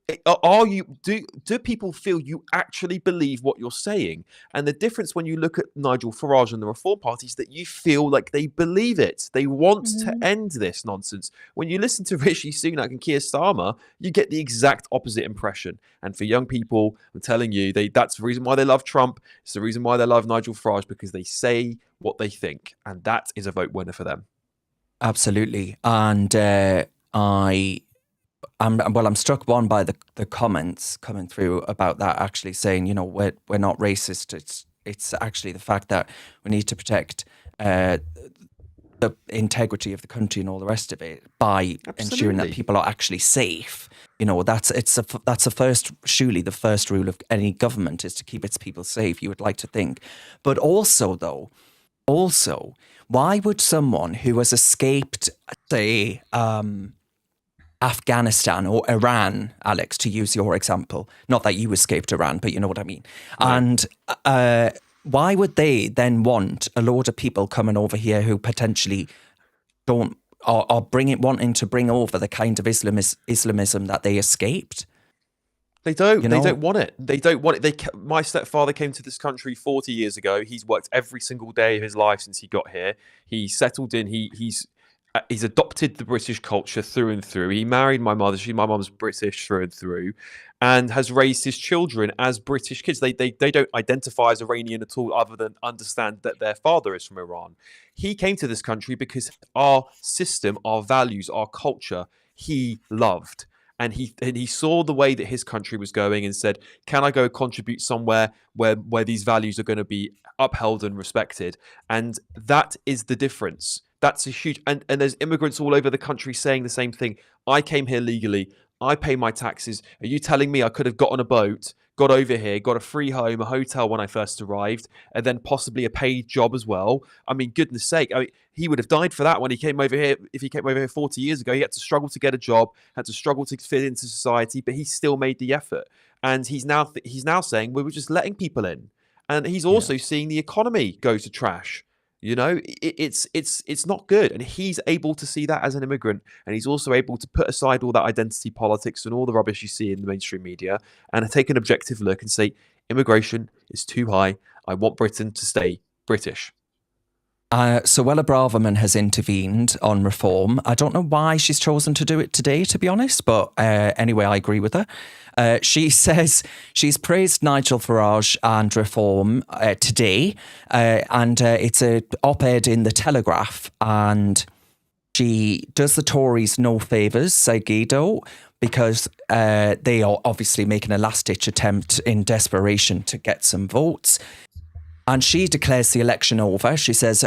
do people feel you actually believe what you're saying? And the difference when you look at Nigel Farage and the Reform Party is that you feel like they believe it. They want to end this nonsense. When you listen to Rishi Sunak and Keir Starmer, you get the exact opposite impression. And for young people, I'm telling you, that's the reason why they love Trump. It's the reason why they love Nigel Farage, because they say what they think, and that is a vote winner for them. Absolutely. And I'm struck by the comments coming through about that, actually saying, we're not racist. It's actually the fact that we need to protect the integrity of the country and all the rest of it by ensuring that people are actually safe. That's surely the first rule of any government is to keep its people safe, you would like to think. But also, why would someone who has escaped, say, Afghanistan or Iran, Alex, to use your example, not that you escaped Iran, but you know what I mean. Right. And why would they then want a load of people coming over here who potentially don't, are wanting to bring over the kind of Islamism that they escaped? They don't. They don't want it. They don't want it. My stepfather came to this country 40 years ago. He's worked every single day of his life since he got here. He settled in. He's adopted the British culture through and through. He married my mother. My mum's British through and through, and has raised his children as British kids. They don't identify as Iranian at all, other than understand that their father is from Iran. He came to this country because our system, our values, our culture, he loved. And he saw the way that his country was going and said, can I go contribute somewhere where these values are going to be upheld and respected? And that is the difference. That's a huge... And there's immigrants all over the country saying the same thing. I came here legally. I pay my taxes. Are you telling me I could have got on a boat, got over here, got a free home, a hotel when I first arrived, and then possibly a paid job as well? I mean, goodness sake. I mean, he would have died for that when he came over here. If he came over here 40 years ago, he had to struggle to get a job, had to struggle to fit into society, but he still made the effort. And he's now saying, we were just letting people in. And he's also seeing the economy go to trash. It's not good. And he's able to see that as an immigrant. And he's also able to put aside all that identity politics and all the rubbish you see in the mainstream media and take an objective look and say, immigration is too high. I want Britain to stay British. Suella Braverman has intervened on reform. I don't know why she's chosen to do it today, to be honest, but anyway, I agree with her. She says she's praised Nigel Farage and reform today, and it's an op-ed in The Telegraph, and she does the Tories no favours, say Guido, because they are obviously making a last-ditch attempt in desperation to get some votes. And she declares the election over. She says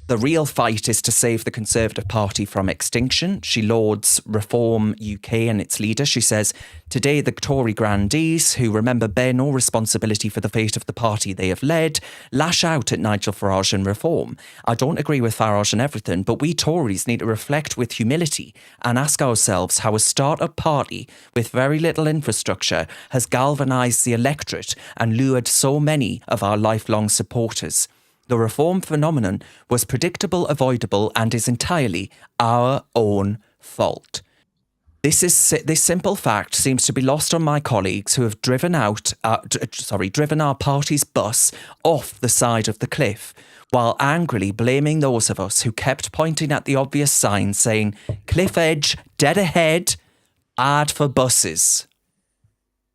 The real fight is to save the Conservative Party from extinction. She lauds Reform UK and its leader. She says, today the Tory grandees, who remember bear no responsibility for the fate of the party they have led, lash out at Nigel Farage and Reform. I don't agree with Farage and everything, but we Tories need to reflect with humility and ask ourselves how a start-up party with very little infrastructure has galvanised the electorate and lured so many of our lifelong supporters. The Reform phenomenon was predictable, avoidable, and is entirely our own fault. This simple fact seems to be lost on my colleagues who have driven our party's bus off the side of the cliff, while angrily blaming those of us who kept pointing at the obvious signs saying, cliff edge, dead ahead, ad for buses.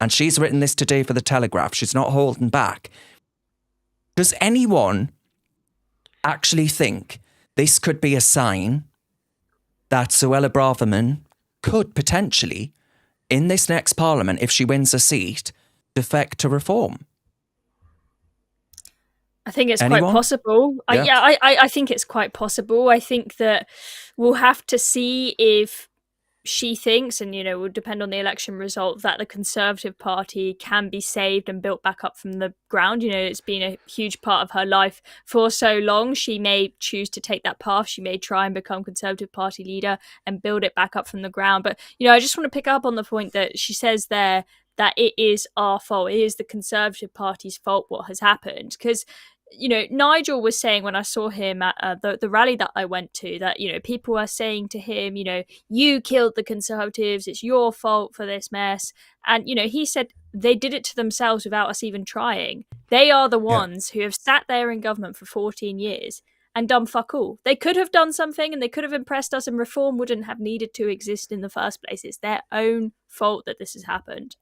And she's written this today for the Telegraph. She's not holding back. Does anyone actually think this could be a sign that Suella Braverman could potentially, in this next parliament, if she wins a seat, defect to Reform? I think it's quite possible. Yeah. I think it's quite possible. I think that we'll have to see if she thinks, and will depend on the election result, that the Conservative Party can be saved and built back up from the ground. It's been a huge part of her life for so long. She may choose to take that path. She may try and become Conservative Party leader and build it back up from the ground. But I just want to pick up on the point that she says there, that it is our fault. It is the Conservative Party's fault what has happened. Because Nigel was saying when I saw him at the rally that I went to, that people are saying to him, you killed the Conservatives, it's your fault for this mess. And he said they did it to themselves without us even trying. They are the ones who have sat there in government for 14 years and done fuck all. They could have done something and they could have impressed us, and Reform wouldn't have needed to exist in the first place. It's their own fault that this has happened.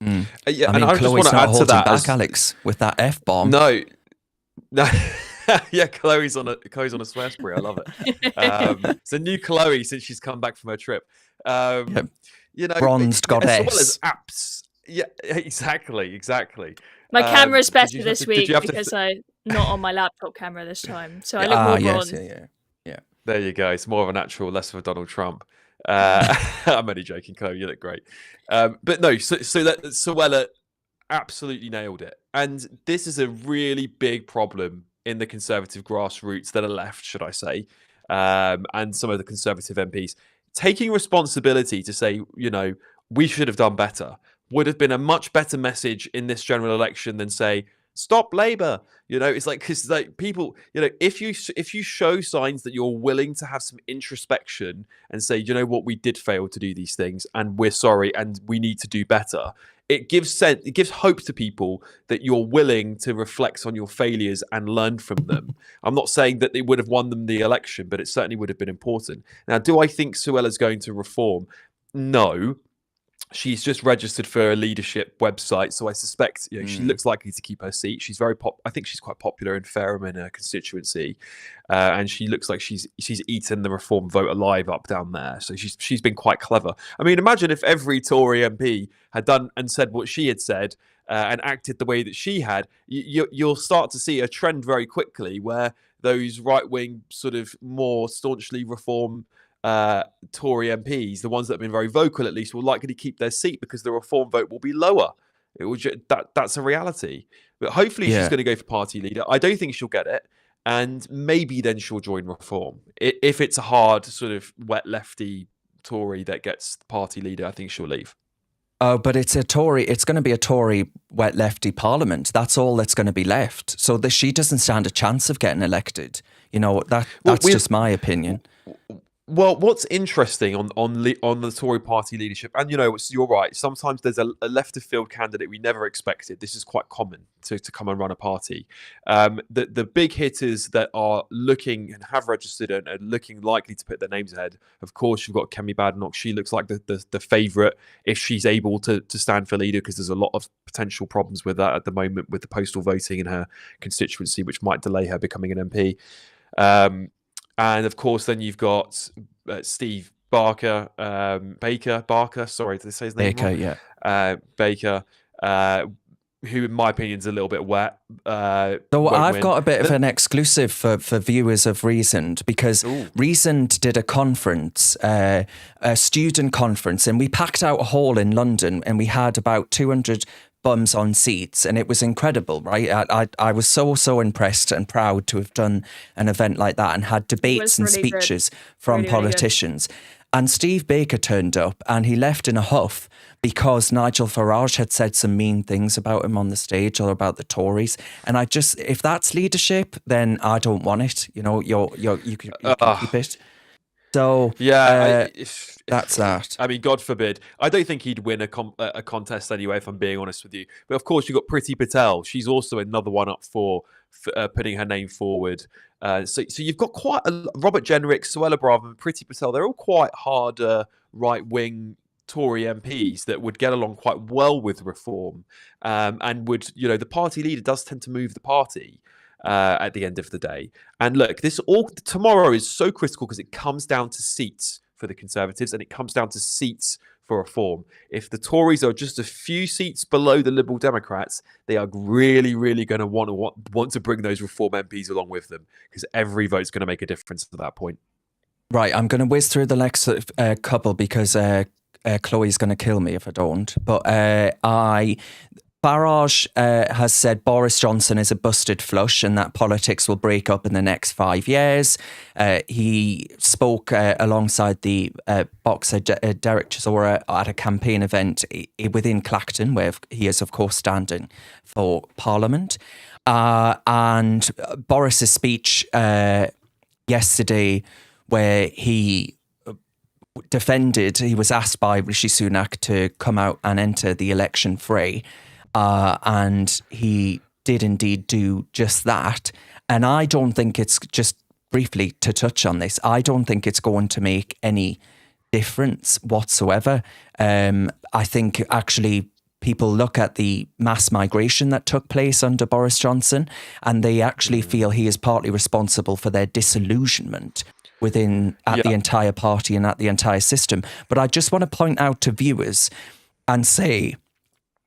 Yeah, I mean, and I just Chloe's want to not add to holding that, back, Alex, with that F-bomb. No. Yeah, Chloe's on a swear spree. I love it. It's a new Chloe since she's come back from her trip. Bronzed goddess. Yeah, exactly. My camera's better have this to- week did you have to because I'm not on my laptop camera this time, so I look more bronzed. Yeah. There you go. It's more of a natural, less of a Donald Trump. I'm only joking, Chloe. You look great. But no, so that Suella absolutely nailed it. And this is a really big problem in the Conservative grassroots that are left, should I say, and some of the Conservative MPs. Taking responsibility to say, we should have done better would have been a much better message in this general election than say, stop Labour. It's like, because people, if you show signs that you're willing to have some introspection and say, what, we did fail to do these things and we're sorry and we need to do better. It gives hope to people that you're willing to reflect on your failures and learn from them. I'm not saying that it would have won them the election, but it certainly would have been important. Now, do I think Suella's going to reform? No. She's just registered for a leadership website, so I suspect she looks likely to keep her seat. She's very I think she's quite popular in Fareham in her constituency, and she looks like she's eaten the Reform vote alive up down there. So she's been quite clever. I mean, imagine if every Tory MP had done and said what she had said and acted the way that she had. You'll start to see a trend very quickly where those right-wing sort of more staunchly Reform Tory MPs, the ones that have been very vocal at least, will likely keep their seat because the Reform vote will be lower. That's a reality. But hopefully she's going to go for party leader. I don't think she'll get it. And maybe then she'll join Reform. If it's a hard sort of wet lefty Tory that gets party leader, I think she'll leave. Oh, but it's going to be a Tory wet lefty parliament. That's all that's going to be left. So she doesn't stand a chance of getting elected. That's just my opinion. Well, what's interesting on the Tory party leadership, and you're right, sometimes there's a left of field candidate we never expected. This is quite common to come and run a party. The big hitters that are looking and have registered and are looking likely to put their names ahead, of course, you've got Kemi Badenoch. She looks like the favourite if she's able to stand for leader, because there's a lot of potential problems with that at the moment with the postal voting in her constituency, which might delay her becoming an MP. And of course, then you've got Steve Baker. Sorry, did I say his name Baker, wrong? yeah. Baker. who in my opinion is a little bit wet. So I've got a bit of an exclusive for viewers of Reasoned, because Reasoned did a conference, a student conference, and we packed out a hall in London, and we had about 200 bums on seats, and it was incredible, right? I was so impressed and proud to have done an event like that and had debates and really speeches from really politicians. And Steve Baker turned up, and he left in a huff because Nigel Farage had said some mean things about him on the stage or about the Tories. And I just, if that's leadership, then I don't want it. You know, you can keep it. So yeah, that's that. I mean, God forbid. I don't think he'd win a contest anyway, if I'm being honest with you. But of course, you've got Priti Patel. She's also another one up for putting her name forward. So you've got quite a Robert Jenrick, Suella Braverman, Priti Patel. They're all quite hard right-wing Tory MPs that would get along quite well with reform, and would, you know, the party leader does tend to move the party at the end of the day. And look, tomorrow is so critical because it comes down to seats for the Conservatives and it comes down to seats for reform. If the Tories are just a few seats below the Liberal Democrats, they are really, really going to want to bring those reform MPs along with them, because every vote's going to make a difference at that point. Right, I'm going to whiz through the next couple because Chloe's going to kill me if I don't. But Farage has said Boris Johnson is a busted flush and that politics will break up in the next 5 years. He spoke alongside the boxer Derek Chisora at a campaign event within Clacton, where he is, of course, standing for Parliament. And Boris's speech yesterday, where he was asked by Rishi Sunak to come out and enter the election fray. And he did indeed do just that. And I don't think it's, just briefly to touch on this, I don't think it's going to make any difference whatsoever. I think actually people look at the mass migration that took place under Boris Johnson and they actually feel he is partly responsible for their disillusionment at the entire party and at the entire system. But I just want to point out to viewers and say,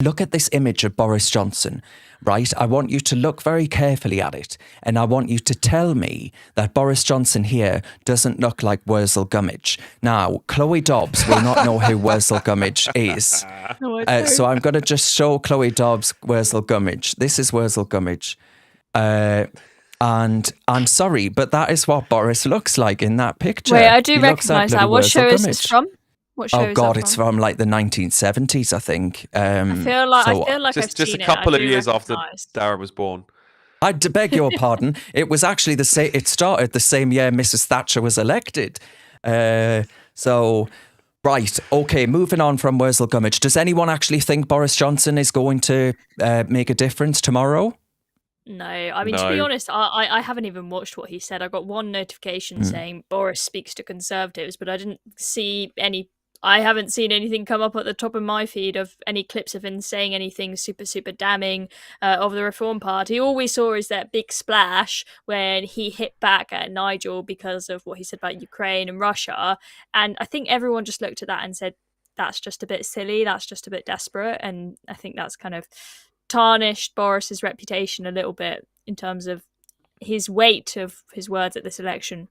look at this image of Boris Johnson, right? I want you to look very carefully at it. And I want you to tell me that Boris Johnson here doesn't look like Wurzel Gummidge. Now, Chloe Dobbs will not know who Wurzel Gummidge is. No, so I'm going to just show Chloe Dobbs Wurzel Gummidge. This is Wurzel Gummidge. And I'm sorry, but that is what Boris looks like in that picture. Wait, I do recognise that. What show is this from? Oh God, it's from like the 1970s, I think. I feel like just a couple of years after Darren was born. I beg your pardon. It was actually it started the same year Mrs. Thatcher was elected. So, right, okay, moving on from Wurzel Gummidge. Does anyone actually think Boris Johnson is going to make a difference tomorrow? No, I mean, to be honest, I haven't even watched what he said. I got one notification saying Boris speaks to Conservatives, but I haven't seen anything come up at the top of my feed of any clips of him saying anything super, super damning of the Reform Party. All we saw is that big splash when he hit back at Nigel because of what he said about Ukraine and Russia. And I think everyone just looked at that and said, that's just a bit silly, that's just a bit desperate. And I think that's kind of tarnished Boris's reputation a little bit in terms of his weight of his words at this election.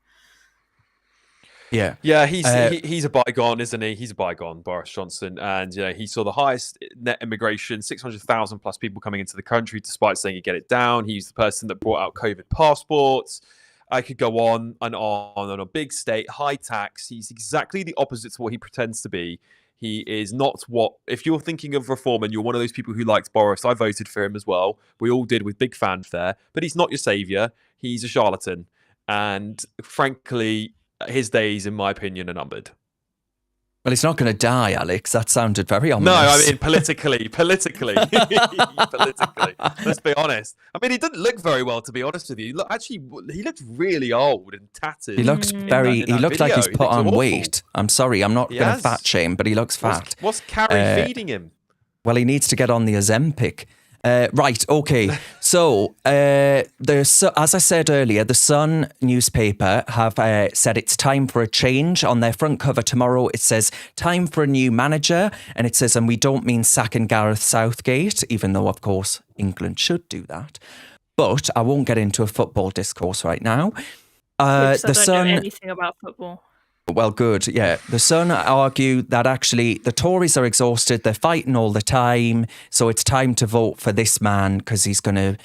Yeah, he's a bygone, isn't he? He's a bygone, Boris Johnson, and he saw the highest net immigration, 600,000 plus people coming into the country, despite saying he'd get it down. He's the person that brought out COVID passports. I could go on and on a big state, high tax. He's exactly the opposite to what he pretends to be. He is not if you're thinking of reform and you're one of those people who likes Boris, I voted for him as well. We all did with big fanfare, but he's not your saviour. He's a charlatan. And frankly, his days, in my opinion, are numbered. Well, he's not going to die, Alex. That sounded very ominous. No, I mean, politically. Let's be honest. I mean, he didn't look very well, to be honest with you. Actually, he looked really old and tattered. He looks he looked like he's put on weight. I'm sorry, I'm not going to fat shame, but he looks fat. What's Carrie feeding him? Well, he needs to get on the Ozempic. Right, okay. So, as I said earlier, the Sun newspaper have said it's time for a change. On their front cover tomorrow, it says, time for a new manager. And it says, and we don't mean sacking Gareth Southgate, even though, of course, England should do that. But I won't get into a football discourse right now. I don't know anything about football. Well, good, yeah. The Sun argue that actually the Tories are exhausted. They're fighting all the time, so it's time to vote for this man because he's gonna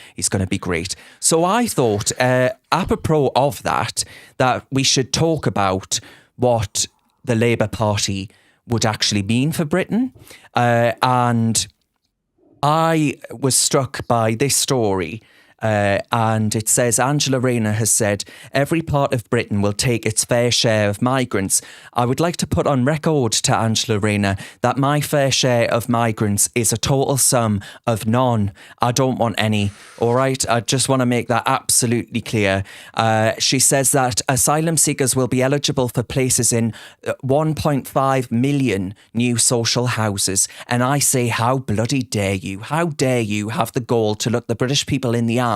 be great. So I thought, apropos of that we should talk about what the Labour Party would actually mean for Britain, and I was struck by this story. And it says, Angela Rayner has said, every part of Britain will take its fair share of migrants. I would like to put on record to Angela Rayner that my fair share of migrants is a total sum of none. I don't want any. All right. I just want to make that absolutely clear. She says that asylum seekers will be eligible for places in 1.5 million new social houses. And I say, how bloody dare you? How dare you have the gall to look the British people in the eye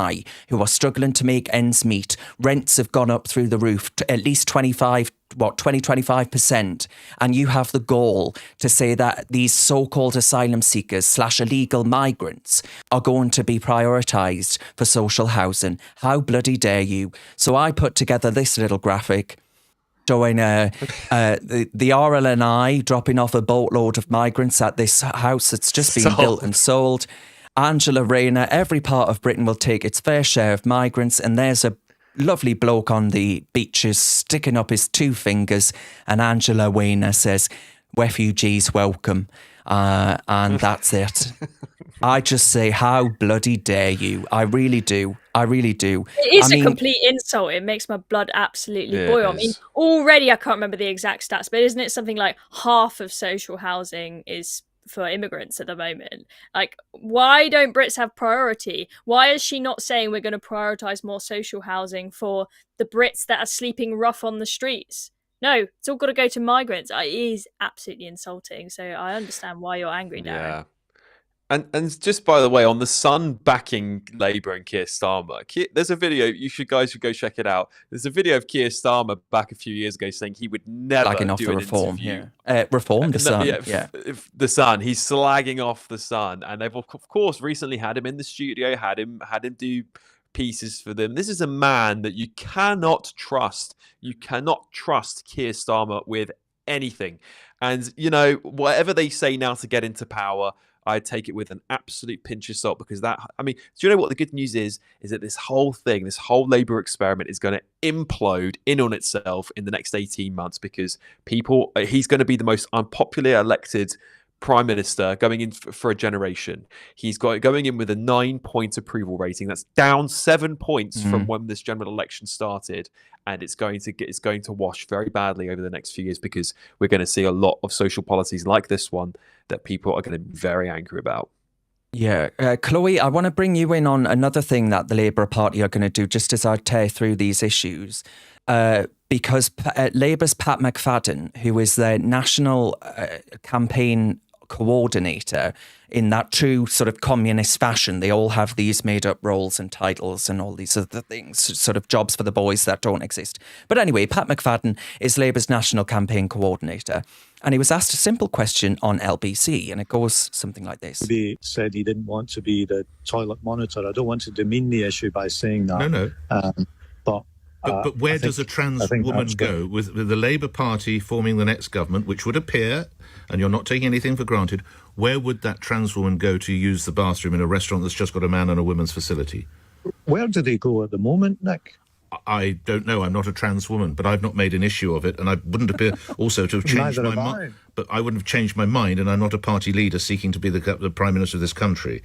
who are struggling to make ends meet? Rents have gone up through the roof to at least 25%. And you have the gall to say that these so-called asylum seekers / illegal migrants are going to be prioritised for social housing. How bloody dare you? So I put together this little graphic showing the RLNI dropping off a boatload of migrants at this house that's just been built and sold. Angela Rayner, every part of Britain will take its fair share of migrants, and there's a lovely bloke on the beaches sticking up his 2 fingers, and Angela Rayner says, refugees welcome, and that's it. I just say, how bloody dare you? I really do. It is a complete insult. It makes my blood absolutely boil. I mean, already I can't remember the exact stats, but isn't it something like half of social housing is for immigrants at the moment? Like, why don't Brits have priority? Why is she not saying we're going to prioritise more social housing for the Brits that are sleeping rough on the streets? No, it's all got to go to migrants. It is absolutely insulting. So I understand why you're angry, Darren. Yeah. And just by the way, on the Sun backing Labour and Keir Starmer, there's a video, guys should go check it out. There's a video of Keir Starmer back a few years ago saying he would never do an reform. interview. Reform the Sun. The Sun. He's slagging off the Sun, and they've of course recently had him in the studio, had him do pieces for them. This is a man that you cannot trust. You cannot trust Keir Starmer with anything. And whatever they say now to get into power, I take it with an absolute pinch of salt, because do you know what the good news is that this whole Labour experiment is going to implode in on itself in the next 18 months, because he's going to be the most unpopular elected Prime Minister going in for a generation. He's going in with a 9-point approval rating. That's down 7 points from when this general election started, and it's going to wash very badly over the next few years, because we're going to see a lot of social policies like this one that people are going to be very angry about. Yeah. Chloe, I want to bring you in on another thing that the Labour Party are going to do just as I tear through these issues. Because Labour's Pat McFadden, who is their national campaign coordinator in that true sort of communist fashion, they all have these made up roles and titles and all these other things, sort of jobs for the boys that don't exist. But anyway, Pat McFadden is Labour's national campaign coordinator, and he was asked a simple question on LBC, and it goes something like this. He said he didn't want to be the toilet monitor. I don't want to demean the issue by saying that. No. But where does a trans woman go with the Labour Party forming the next government, which would appear, and you're not taking anything for granted, where would that trans woman go to use the bathroom in a restaurant that's just got a man and a women's facility? Where do they go at the moment, Nick? I don't know. I'm not a trans woman, but I've not made an issue of it, and I wouldn't appear also to have changed my mind. But I wouldn't have changed my mind, and I'm not a party leader seeking to be the Prime Minister of this country.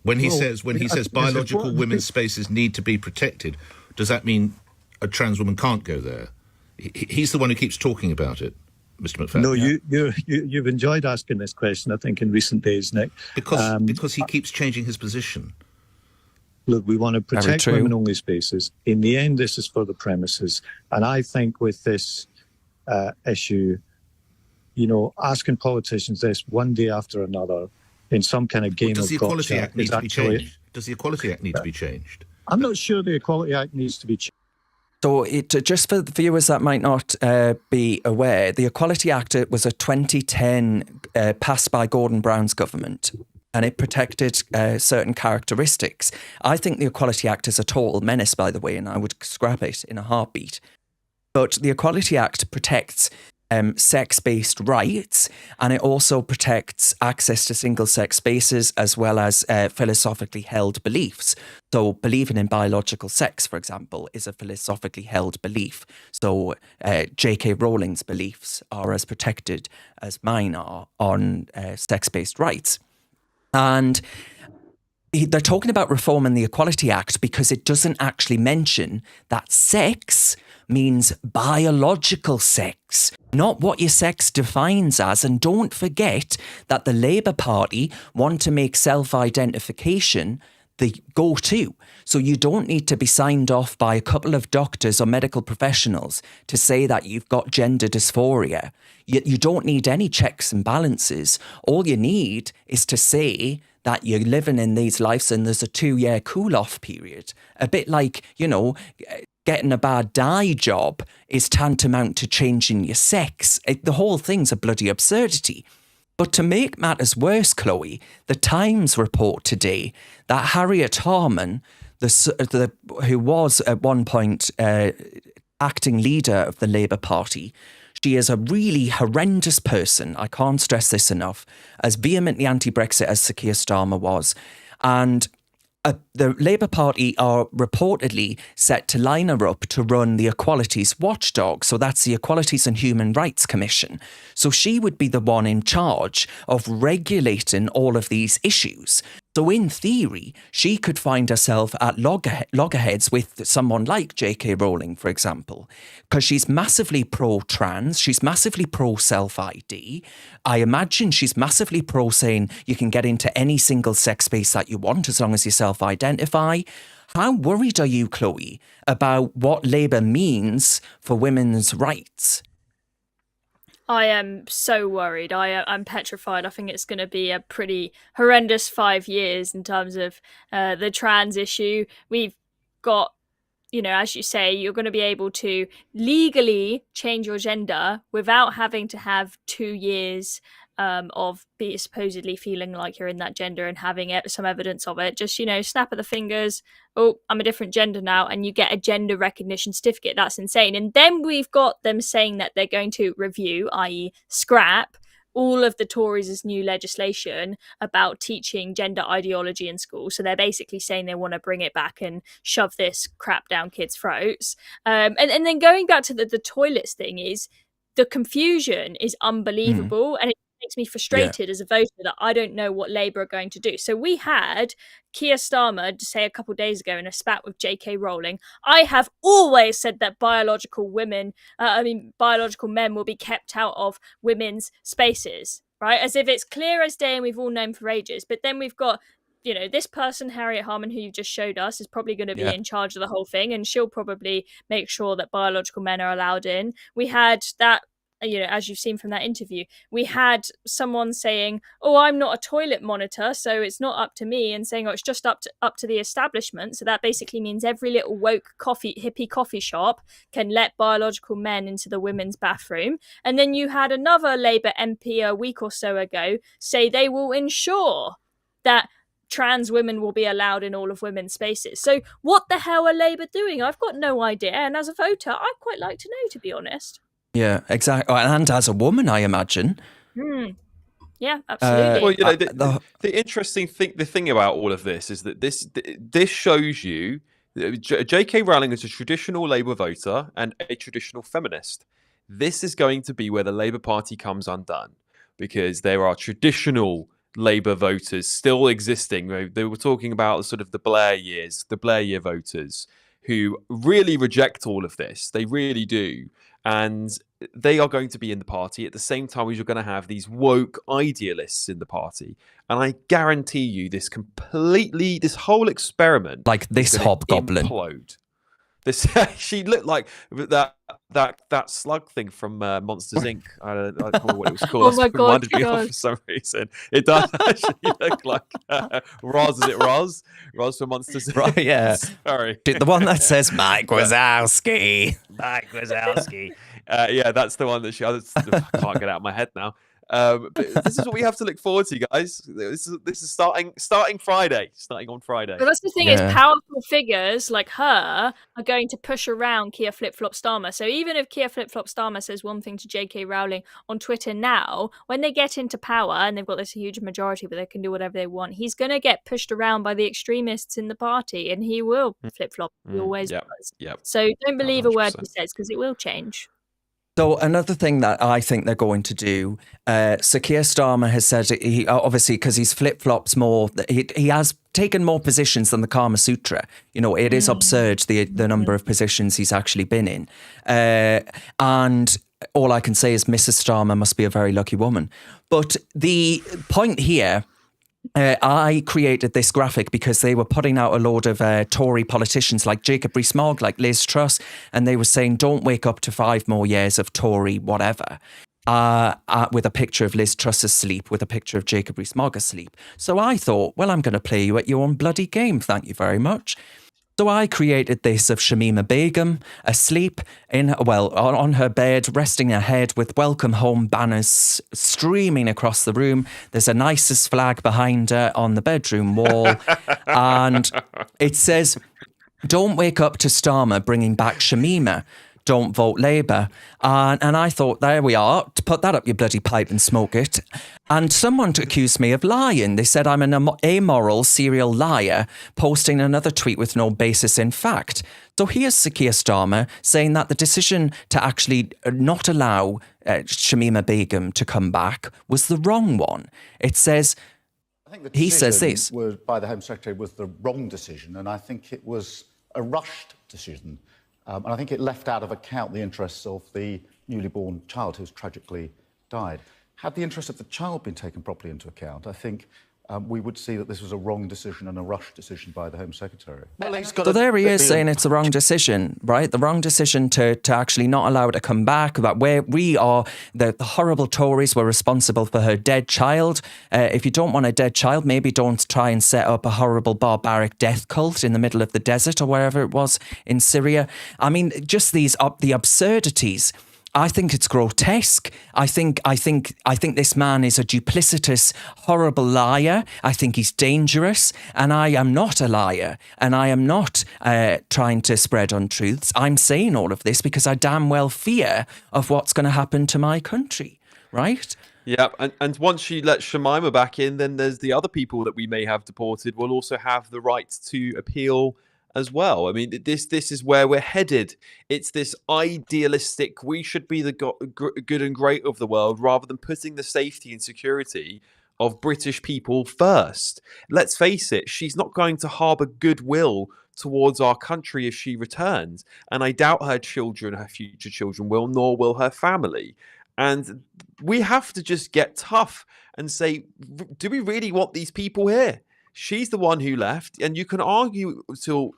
When he says biological women's spaces need to be protected, does that mean a trans woman can't go there? He's the one who keeps talking about it, Mr. McFadden. No, you've enjoyed asking this question, I think, in recent days, Nick. Because he keeps changing his position. Look, we want to protect women-only spaces. In the end, this is for the premises. And I think with this issue, asking politicians this one day after another in some kind of game of gotcha, does the Equality Act need to be changed? Does the Equality Act need to be changed? I'm not sure the Equality Act needs to be changed. So just for the viewers that might not be aware, the Equality Act was a 2010 passed by Gordon Brown's government, and it protected certain characteristics. I think the Equality Act is a total menace, by the way, and I would scrap it in a heartbeat. But the Equality Act protects sex-based rights, and it also protects access to single-sex spaces as well as philosophically held beliefs. So believing in biological sex, for example, is a philosophically held belief. So J.K. Rowling's beliefs are as protected as mine are on sex-based rights. And they're talking about reforming the Equality Act because it doesn't actually mention that sex means biological sex, not what your sex defines as. And don't forget that the Labour Party want to make self-identification the go-to. So you don't need to be signed off by a couple of doctors or medical professionals to say that you've got gender dysphoria. You don't need any checks and balances. All you need is to say that you're living in these lives and there's a 2-year cool-off period. A bit like, getting a bad dye job is tantamount to changing your sex. The whole thing's a bloody absurdity. But to make matters worse, Chloe, the Times report today that Harriet Harman, who was at one point acting leader of the Labour Party, she is a really horrendous person, I can't stress this enough, as vehemently anti-Brexit as Sir Keir Starmer was. And the Labour Party are reportedly set to line her up to run the Equalities Watchdog. So that's the Equalities and Human Rights Commission. So she would be the one in charge of regulating all of these issues. So in theory, she could find herself at loggerheads with someone like J.K. Rowling, for example, because she's massively pro-trans, she's massively pro-self-ID. I imagine she's massively pro saying you can get into any single sex space that you want as long as you self-identify. How worried are you, Chloe, about what Labour means for women's rights? I am so worried. I'm petrified. I think it's going to be a pretty horrendous 5 years in terms of the trans issue. We've got, as you say, you're going to be able to legally change your gender without having to have 2 years of supposedly feeling like you're in that gender and having some evidence of it. Just, snap of the fingers. Oh, I'm a different gender now. And you get a gender recognition certificate. That's insane. And then we've got them saying that they're going to review, i.e. scrap, all of the Tories' new legislation about teaching gender ideology in school. So they're basically saying they want to bring it back and shove this crap down kids' throats. And then going back to the toilets thing, is the confusion is unbelievable. And it makes me frustrated as a voter that I don't know what Labour are going to do. So we had Keir Starmer say a couple of days ago in a spat with J.K. Rowling, I have always said that biological men will be kept out of women's spaces, right? As if it's clear as day and we've all known for ages. But then we've got, this person, Harriet Harman, who you just showed us, is probably going to be in charge of the whole thing, and she'll probably make sure that biological men are allowed in. We had that, as you've seen from that interview, we had someone saying, oh, I'm not a toilet monitor, so it's not up to me, and saying, oh, it's just up to the establishment. So that basically means every little woke hippie coffee shop can let biological men into the women's bathroom. And then you had another Labour MP a week or so ago say they will ensure that trans women will be allowed in all of women's spaces. So what the hell are Labour doing? I've got no idea. And as a voter, I'd quite like to know, to be honest. Yeah, exactly. And as a woman, I imagine. Yeah, absolutely. Well, the interesting thing, the thing about all of this is that this shows you J.K. Rowling is a traditional Labour voter and a traditional feminist. This is going to be where the Labour Party comes undone, because there are traditional Labour voters still existing. They were talking about sort of the Blair year voters, who really reject all of this. They really do. And they are going to be in the party at the same time as you're going to have these woke idealists in the party. And I guarantee you this whole experiment, like this hobgoblin, implode. This she looked like that slug thing from Monsters Inc. I don't know what it was called. Oh my God, reminded me of for some reason. It does actually look like Roz. Is it Roz? Roz from Monsters Inc. Right, yeah. Sorry. The one that says Mike Wazowski. Mike Wazowski. Yeah, that's the one that I can't get out of my head now. But this is what we have to look forward to, guys. This is starting Friday. Starting on Friday. But that's the thing is, powerful figures like her are going to push around Keir Flip-Flop Starmer. So even if Keir Flip-Flop Starmer says one thing to J.K. Rowling on Twitter now, when they get into power and they've got this huge majority where they can do whatever they want, he's going to get pushed around by the extremists in the party, and he will flip-flop. He always does. Yep. So don't believe 100%. a word he says, because it will change. So another thing that I think they're going to do, so Keir Starmer has said, he obviously, because he's flip-flops more, he has taken more positions than the Kama Sutra. You know, it is absurd, the number of positions he's actually been in. And all I can say is Mrs. Starmer must be a very lucky woman. But the point here, I created this graphic because they were putting out a load of Tory politicians like Jacob Rees-Mogg, like Liz Truss, and they were saying, don't wake up to 5 more years of Tory whatever, with a picture of Liz Truss asleep, with a picture of Jacob Rees-Mogg asleep. So I thought, well, I'm going to play you at your own bloody game, thank you very much. So I created this of Shamima Begum asleep on her bed, resting her head with welcome home banners streaming across the room. There's an ISIS flag behind her on the bedroom wall. And it says, don't wake up to Starmer bringing back Shamima. Don't vote Labour. And I thought, there we are, put that up your bloody pipe and smoke it. And someone accused me of lying. They said I'm an amoral serial liar, posting another tweet with no basis in fact. So here's Sir Keir Starmer saying that the decision to actually not allow Shamima Begum to come back was the wrong one. It says, I think the he says this. Was, by the Home Secretary was the wrong decision, and I think it was a rushed decision. And I think it left out of account the interests of the newly born child who's tragically died. Had the interests of the child been taken properly into account, I think we would see that this was a wrong decision and a rushed decision by the Home Secretary. Well, so there he is saying it's the wrong decision, right? The wrong decision to actually not allow her to come back, that where we are, the horrible Tories were responsible for her dead child. If you don't want a dead child, maybe don't try and set up a horrible barbaric death cult in the middle of the desert or wherever it was in Syria. I mean, just the absurdities. I think it's grotesque. I think this man is a duplicitous, horrible liar. I think he's dangerous, and I am not a liar, and I am not trying to spread untruths. I'm saying all of this because I damn well fear of what's going to happen to my country, right? Yeah, and once you let Shamima back in, then there's the other people that we may have deported will also have the right to appeal as well. I mean, this is where we're headed. It's this idealistic, we should be the good and great of the world rather than putting the safety and security of British people first. Let's face it, she's not going to harbour goodwill towards our country if she returns. And I doubt her children, her future children will, nor will her family. And we have to just get tough and say, do we really want these people here? She's the one who left, and you can argue till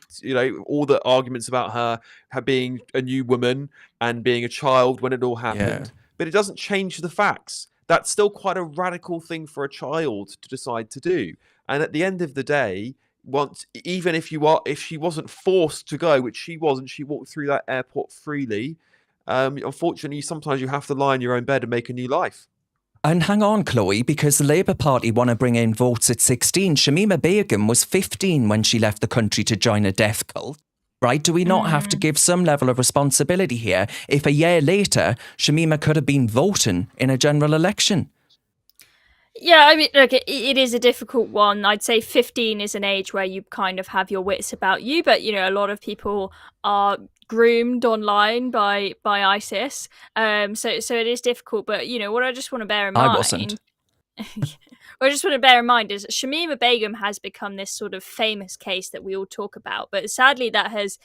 all the arguments about her being a new woman and being a child when it all happened, but it doesn't change the facts. That's still quite a radical thing for a child to decide to do. And at the end of the day, even if she wasn't forced to go, which she wasn't, she walked through that airport freely. Unfortunately, sometimes you have to lie in your own bed and make a new life. And hang on, Chloe, because the Labour Party want to bring in votes at 16. Shamima Begum was 15 when she left the country to join a death cult. Right? Do we not have to give some level of responsibility here if a year later Shamima could have been voting in a general election? Yeah, I mean, look, it is a difficult one. I'd say 15 is an age where you kind of have your wits about you, but, a lot of people are groomed online by ISIS. So it is difficult, but, what I just want to bear in mind... I wasn't. What I just want to bear in mind is Shamima Begum has become this sort of famous case that we all talk about, but sadly that has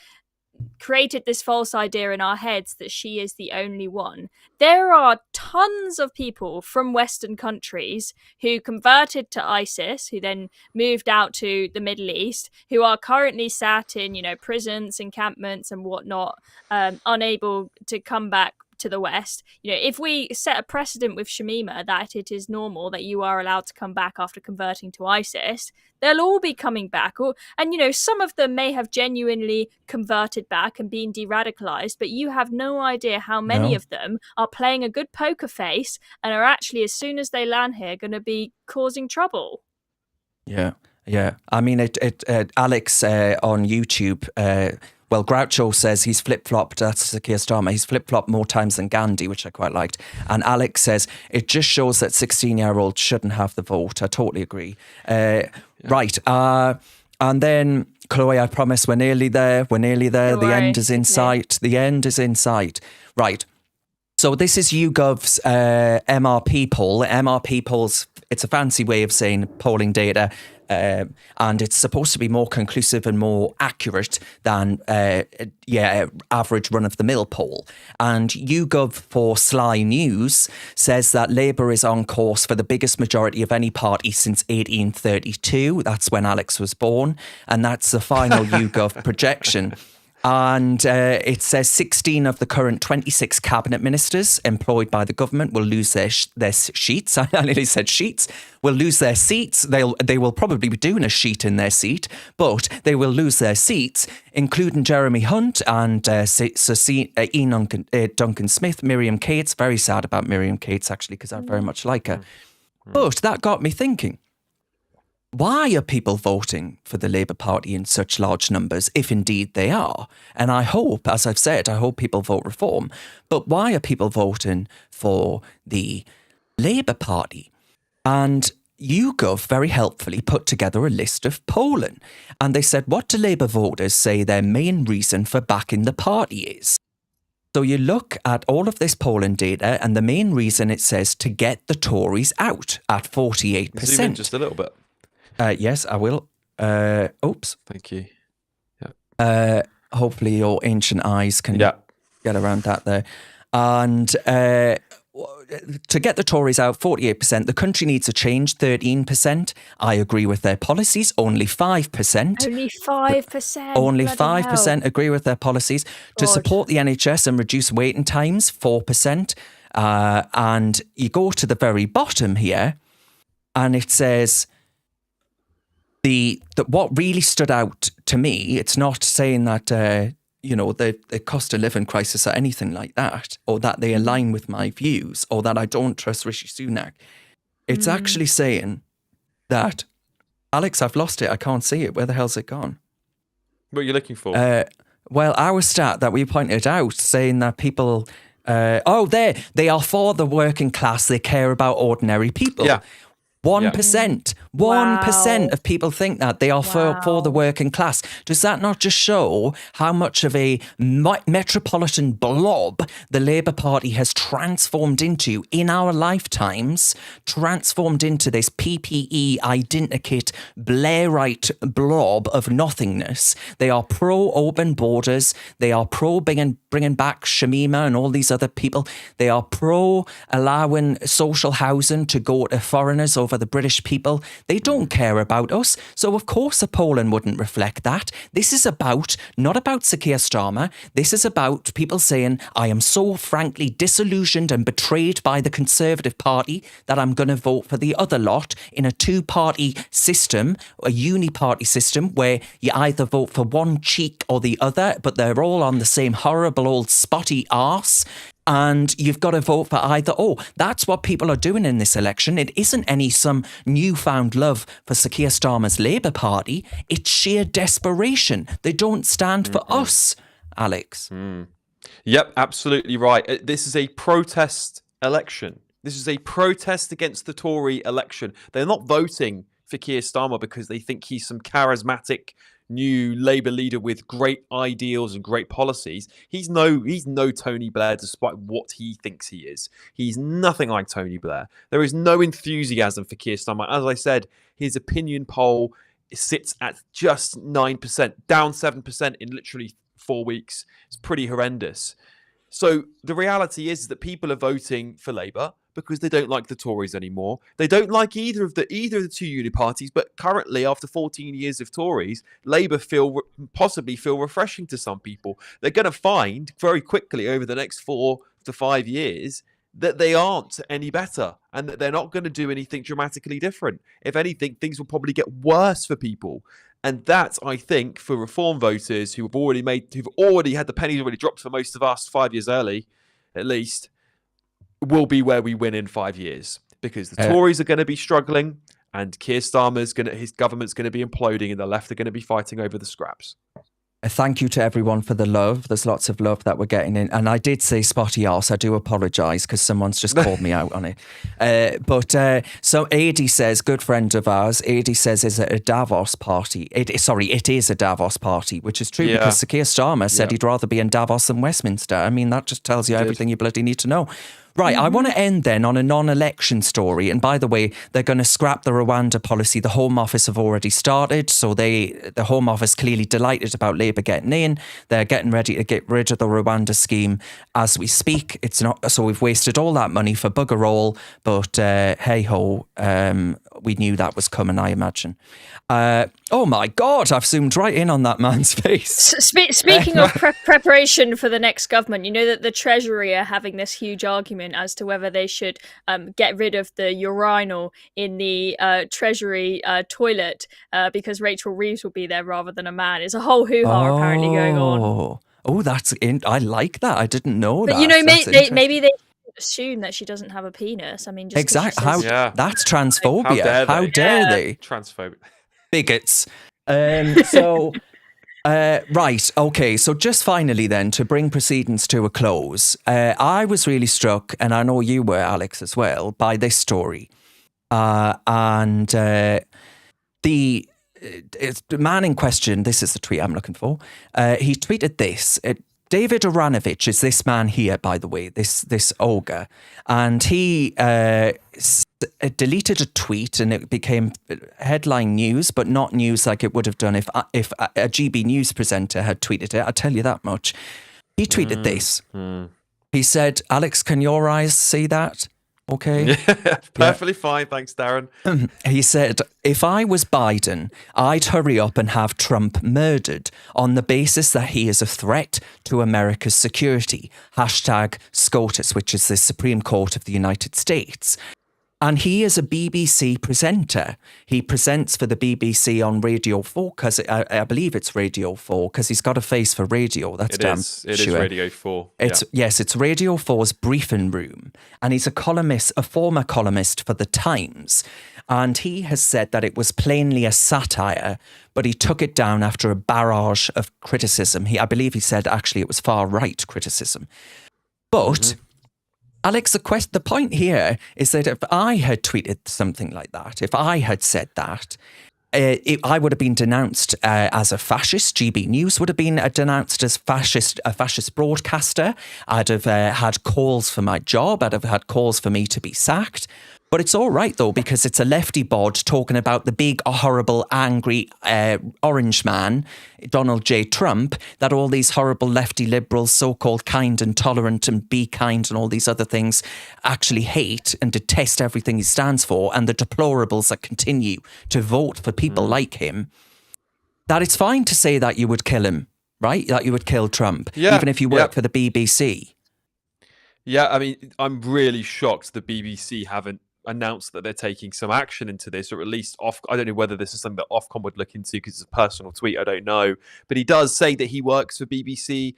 created this false idea in our heads that she is the only one. There are tons of people from Western countries who converted to ISIS, who then moved out to the Middle East, who are currently sat in, prisons, encampments and whatnot, unable to come back to the West. If we set a precedent with Shamima that it is normal that you are allowed to come back after converting to ISIS, they'll all be coming back. And some of them may have genuinely converted back and been de-radicalized, but you have no idea how many of them are playing a good poker face and are actually, as soon as they land here, going to be causing trouble. Yeah. I mean, Alex on YouTube. Well, Groucho says he's flip-flopped, that's Keir Starmer, he's flip-flopped more times than Gandhi, which I quite liked. And Alex says, it just shows that 16-year-olds shouldn't have the vote. I totally agree. Right. And then, Chloe, I promise we're nearly there. The end is in sight. Right. So this is YouGov's MRP poll. MRP polls, it's a fancy way of saying polling data. And it's supposed to be more conclusive and more accurate than average run-of-the-mill poll. And YouGov for Sly News says that Labour is on course for the biggest majority of any party since 1832. That's when Alex was born. And that's the final YouGov projection. And it says 16 of the current 26 cabinet ministers employed by the government will lose their sheets. I nearly said sheets. Will lose their seats. They will probably be doing a sheet in their seat, but they will lose their seats, including Jeremy Hunt and Ian Duncan Smith, Miriam Cates. Very sad about Miriam Cates, actually, because I very much like her. But that got me thinking. Why are people voting for the Labour Party in such large numbers, if indeed they are? And I hope, as I've said, I hope people vote Reform. But why are people voting for the Labour Party? And YouGov very helpfully put together a list of polling. And they said, what do Labour voters say their main reason for backing the party is? So you look at all of this polling data, and the main reason it says to get the Tories out at 48%. Zoom in just a little bit. Yes, I will. Oops. Thank you. Yeah. Hopefully your ancient eyes can get around that there. And to get the Tories out, 48%. The country needs a change, 13%. I agree with their policies, only 5%. Only 5%. Only 5% agree with their policies. To support the NHS and reduce waiting times, 4%. And you go to the very bottom here, and it says... what really stood out to me, it's not saying that, the cost of living crisis or anything like that, or that they align with my views, or that I don't trust Rishi Sunak. It's actually saying that, Alex, I've lost it. I can't see it. Where the hell's it gone? What are you looking for? Well, our stat that we pointed out saying that people... they are for the working class. They care about ordinary people. Yeah. 1%. 1% of people think that they are for the working class. Does that not just show how much of a metropolitan blob the Labour Party has transformed into in our lifetimes, transformed into this PPE identikit Blairite blob of nothingness? They are pro-open borders. They are pro-bringing back Shamima and all these other people. They are pro-allowing social housing to go to foreigners over the British people. They don't care about us. So of course a polling wouldn't reflect that. This is not about Sir Keir Starmer. This is about people saying, I am so frankly disillusioned and betrayed by the Conservative Party that I'm going to vote for the other lot in a two-party system, a uni-party system where you either vote for one cheek or the other, but they're all on the same horrible old spotty arse. And you've got to vote for either or. That's what people are doing in this election. It isn't some newfound love for Sir Keir Starmer's Labour Party. It's sheer desperation. They don't stand for us, Alex. Yep, absolutely right. This is a protest election. This is a protest against the Tory election. They're not voting for Keir Starmer because they think he's some charismatic new Labour leader with great ideals and great policies. He's no Tony Blair, despite what he thinks he is. He's nothing like Tony Blair. There is no enthusiasm for Keir Starmer. As I said, his opinion poll sits at just 9%, down 7% in literally 4 weeks. It's pretty horrendous. So the reality is that people are voting for Labour because they don't like the Tories anymore. They don't like either of the two uni parties. But currently, after 14 years of Tories, Labour possibly feel refreshing to some people. They're going to find very quickly over the next 4 to 5 years that they aren't any better and that they're not going to do anything dramatically different. If anything, things will probably get worse for people. And that, I think, for reform voters who've already had the pennies already dropped for most of us 5 years early, at least, will be where we win in 5 years. Because the Tories are going to be struggling and Keir Starmer's his government's going to be imploding and the left are going to be fighting over the scraps. Thank you to everyone for the love. There's lots of love that we're getting in. And I did say spotty arse. I do apologise because someone's just called me out on it. So Adi says, good friend of ours, Adi says, is it a Davos party? It is a Davos party, which is true because Sir Keir Starmer said he'd rather be in Davos than Westminster. I mean, that just tells you everything you bloody need to know. Right, I want to end then on a non-election story. And by the way, they're going to scrap the Rwanda policy. The Home Office have already started. So the Home Office clearly delighted about Labour getting in. They're getting ready to get rid of the Rwanda scheme as we speak. It's not so we've wasted all that money for bugger all. But hey-ho, we knew that was coming, I imagine. Oh my God, I've zoomed right in on that man's face. Speaking of preparation for the next government, you know that the Treasury are having this huge argument as to whether they should get rid of the urinal in the Treasury toilet because Rachel Reeves will be there rather than a man. It's a whole hoo-ha apparently going on. Oh, I like that. I didn't know that. But you know, maybe they assume that she doesn't have a penis. I mean, just exactly. That's transphobia. How dare they? Transphobic. Bigots. Right, okay, so just finally then, to bring proceedings to a close, I was really struck, and I know you were, Alex, as well, by this story. The man in question, this is the tweet I'm looking for, he tweeted this. David Aranovich is this man here, by the way, this ogre, and he deleted a tweet and it became headline news, but not news like it would have done if a GB News presenter had tweeted it. I'll tell you that much. He tweeted this. He said, Alex, can your eyes see that? Okay. Perfectly fine. Thanks, Darren. He said, if I was Biden, I'd hurry up and have Trump murdered on the basis that he is a threat to America's security. #SCOTUS, which is the Supreme Court of the United States. And he is a BBC presenter. He presents for the BBC on Radio 4, because I believe it's Radio 4, because he's got a face for radio. That's it damn sure. It is Radio 4. Yes, it's Radio 4's briefing room. And he's a former columnist for The Times. And he has said that it was plainly a satire, but he took it down after a barrage of criticism. I believe he said actually it was far-right criticism. But... Alex, the point here is that if I had tweeted something like that, if I had said that, I would have been denounced as a fascist. GB News would have been denounced as a fascist broadcaster. I'd have had calls for my job. I'd have had calls for me to be sacked. But it's all right, though, because it's a lefty bod talking about the big, horrible, angry orange man, Donald J. Trump, that all these horrible lefty liberals, so-called kind and tolerant and be kind and all these other things, actually hate and detest everything he stands for, and the deplorables that continue to vote for people like him, that it's fine to say that you would kill him, right? That you would kill Trump, even if you work for the BBC. Yeah, I mean, I'm really shocked the BBC haven't announced that they're taking some action into this, or at least I don't know whether this is something that Ofcom would look into because it's a personal tweet, I don't know, but he does say that he works for BBC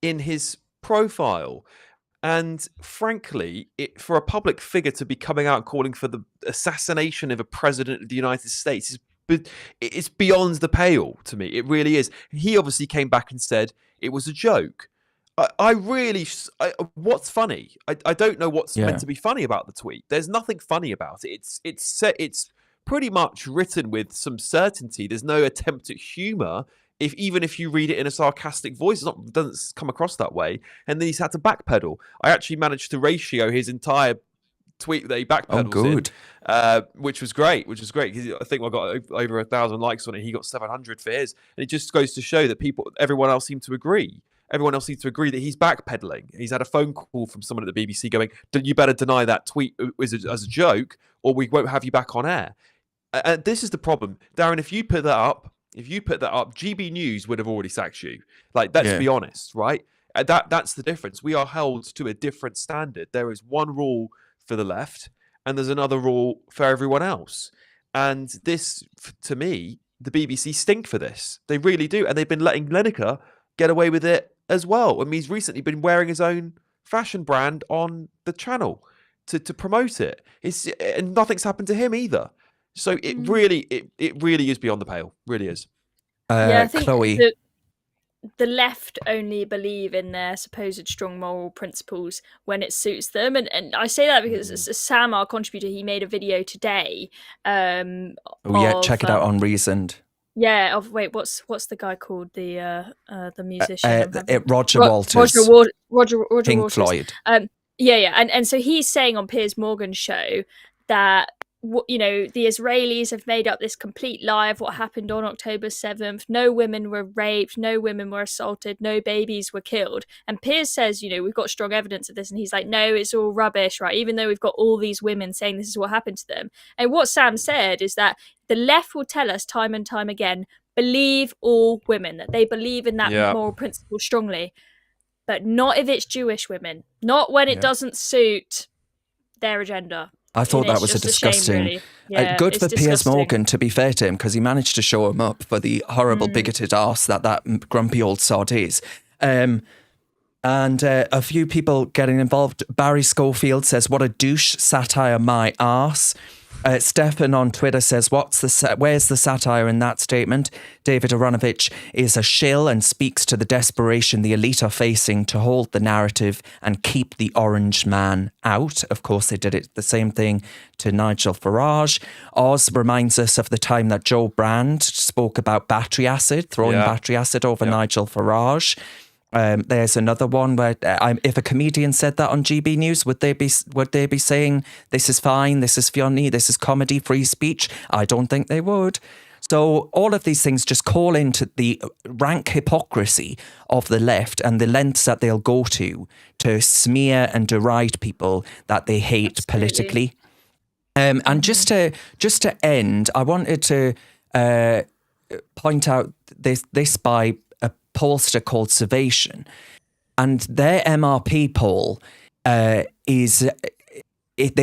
in his profile, and frankly, for a public figure to be coming out calling for the assassination of a president of the United States it's beyond the pale to me. It really is. He obviously came back and said it was a joke. What's funny? I don't know what's meant to be funny about the tweet. There's nothing funny about it. It's pretty much written with some certainty. There's no attempt at humor. Even if you read it in a sarcastic voice, it doesn't come across that way. And then he's had to backpedal. I actually managed to ratio his entire tweet that he backpedals which was great. I think I got over 1,000 likes on it. He got 700 for his. And it just goes to show that everyone else seemed to agree. Everyone else seems to agree that he's backpedaling. He's had a phone call from someone at the BBC going, you better deny that tweet as a joke, or we won't have you back on air. And this is the problem. Darren, if you put that up, GB News would have already sacked you. Like, let's be honest, right? That's the difference. We are held to a different standard. There is one rule for the left, and there's another rule for everyone else. And this, to me, the BBC stink for this. They really do. And they've been letting Lineker get away with it as well. I mean, he's recently been wearing his own fashion brand on the channel to promote it. And nothing's happened to him either. So it really is beyond the pale. Really is. I think Chloe. The left only believe in their supposed strong moral principles when it suits them, and I say that because Sam, our contributor, he made a video today. Check it out on Reasoned. Yeah, what's the guy called, the musician? Roger Waters. Roger Pink Waters. Floyd. And so he's saying on Piers Morgan's show that the Israelis have made up this complete lie of what happened on October 7th. No women were raped, no women were assaulted, no babies were killed. And Piers says, we've got strong evidence of this. And he's like, no, it's all rubbish, right? Even though we've got all these women saying this is what happened to them. And what Sam said is that the left will tell us time and time again, believe all women, that they believe in that moral principle strongly. But not if it's Jewish women. Not when it doesn't suit their agenda. I thought that was a disgusting. Shame, really. Good for Piers Morgan, to be fair to him, because he managed to show him up for the horrible bigoted arse that grumpy old sod is. And a few people getting involved. Barry Schofield says, "What a douche satire, my arse." Stefan on Twitter says, where's the satire in that statement? David Aronovich is a shill and speaks to the desperation the elite are facing to hold the narrative and keep the orange man out. Of course, they did the same thing to Nigel Farage. Oz reminds us of the time that Joe Brand spoke about battery acid, throwing battery acid over Nigel Farage. There's another one where if a comedian said that on GB News, would they be saying this is fine, this is funny, this is comedy, free speech? I don't think they would. So all of these things just call into the rank hypocrisy of the left and the lengths that they'll go to smear and deride people that they hate politically. And just to end, I wanted to point out this by pollster called Survation, and their MRP poll they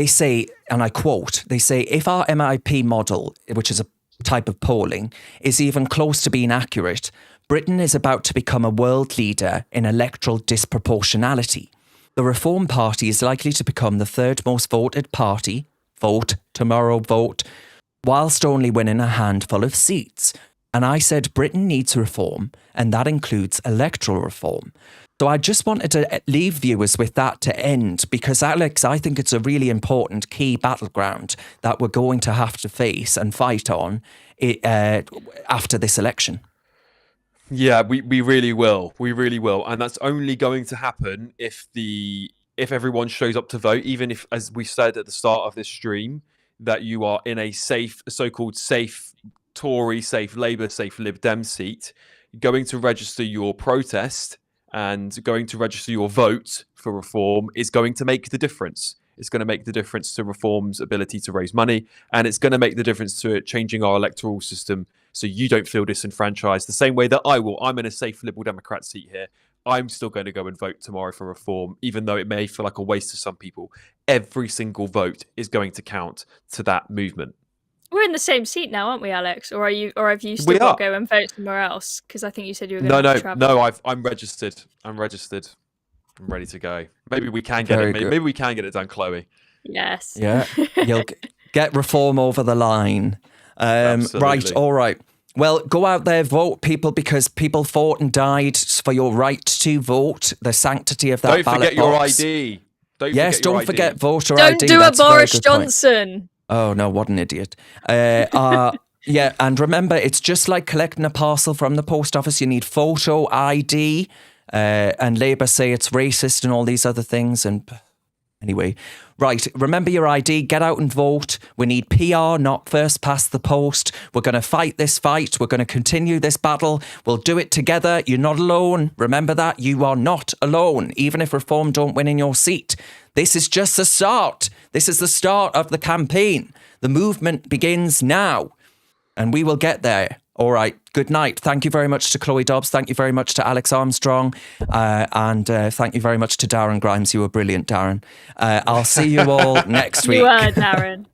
say, and I quote, they say, if our MRP model, which is a type of polling, is even close to being accurate, Britain is about to become a world leader in electoral disproportionality. The Reform Party is likely to become the third most voted party, vote, whilst only winning a handful of seats. And I said Britain needs reform, and that includes electoral reform. So I just wanted to leave viewers with that to end, because, Alex, I think it's a really important key battleground that we're going to have to face and fight on after this election. Yeah, we really will. We really will. And that's only going to happen if everyone shows up to vote, even if, as we said at the start of this stream, that you are in a so-called safe Tory, safe Labour, safe Lib Dem seat, going to register your protest and going to register your vote for reform is going to make the difference. It's going to make the difference to reform's ability to raise money, and it's going to make the difference to changing our electoral system so you don't feel disenfranchised the same way that I will. I'm in a safe Liberal Democrat seat here. I'm still going to go and vote tomorrow for reform, even though it may feel like a waste to some people. Every single vote is going to count to that movement. We're in the same seat now, aren't we, Alex? Or have you still got to go and vote somewhere else? Because I think you said you were going to travel. No, I'm registered. I'm ready to go. Maybe we can get it. Maybe we can get it done, Chloe. Yes. Yeah, you'll get reform over the line. Right. All right. Well, go out there, vote, people, because people fought and died for your right to vote. The sanctity of that ballot box. Don't forget your ID. Don't forget voter ID. Don't do a Boris Johnson. Oh, no, what an idiot. Yeah, and remember, it's just like collecting a parcel from the post office. You need photo ID, and Labour say it's racist and all these other things. And Anyway, right, remember your ID, get out and vote. We need PR, not first past the post. We're going to fight this fight. We're going to continue this battle. We'll do it together. You're not alone. Remember that. You are not alone, even if Reform don't win in your seat. This is just the start. This is the start of the campaign. The movement begins now, and we will get there. All right. Good night. Thank you very much to Chloe Dobbs. Thank you very much to Alex Armstrong. And thank you very much to Darren Grimes. You were brilliant, Darren. I'll see you all next week. You were, Darren.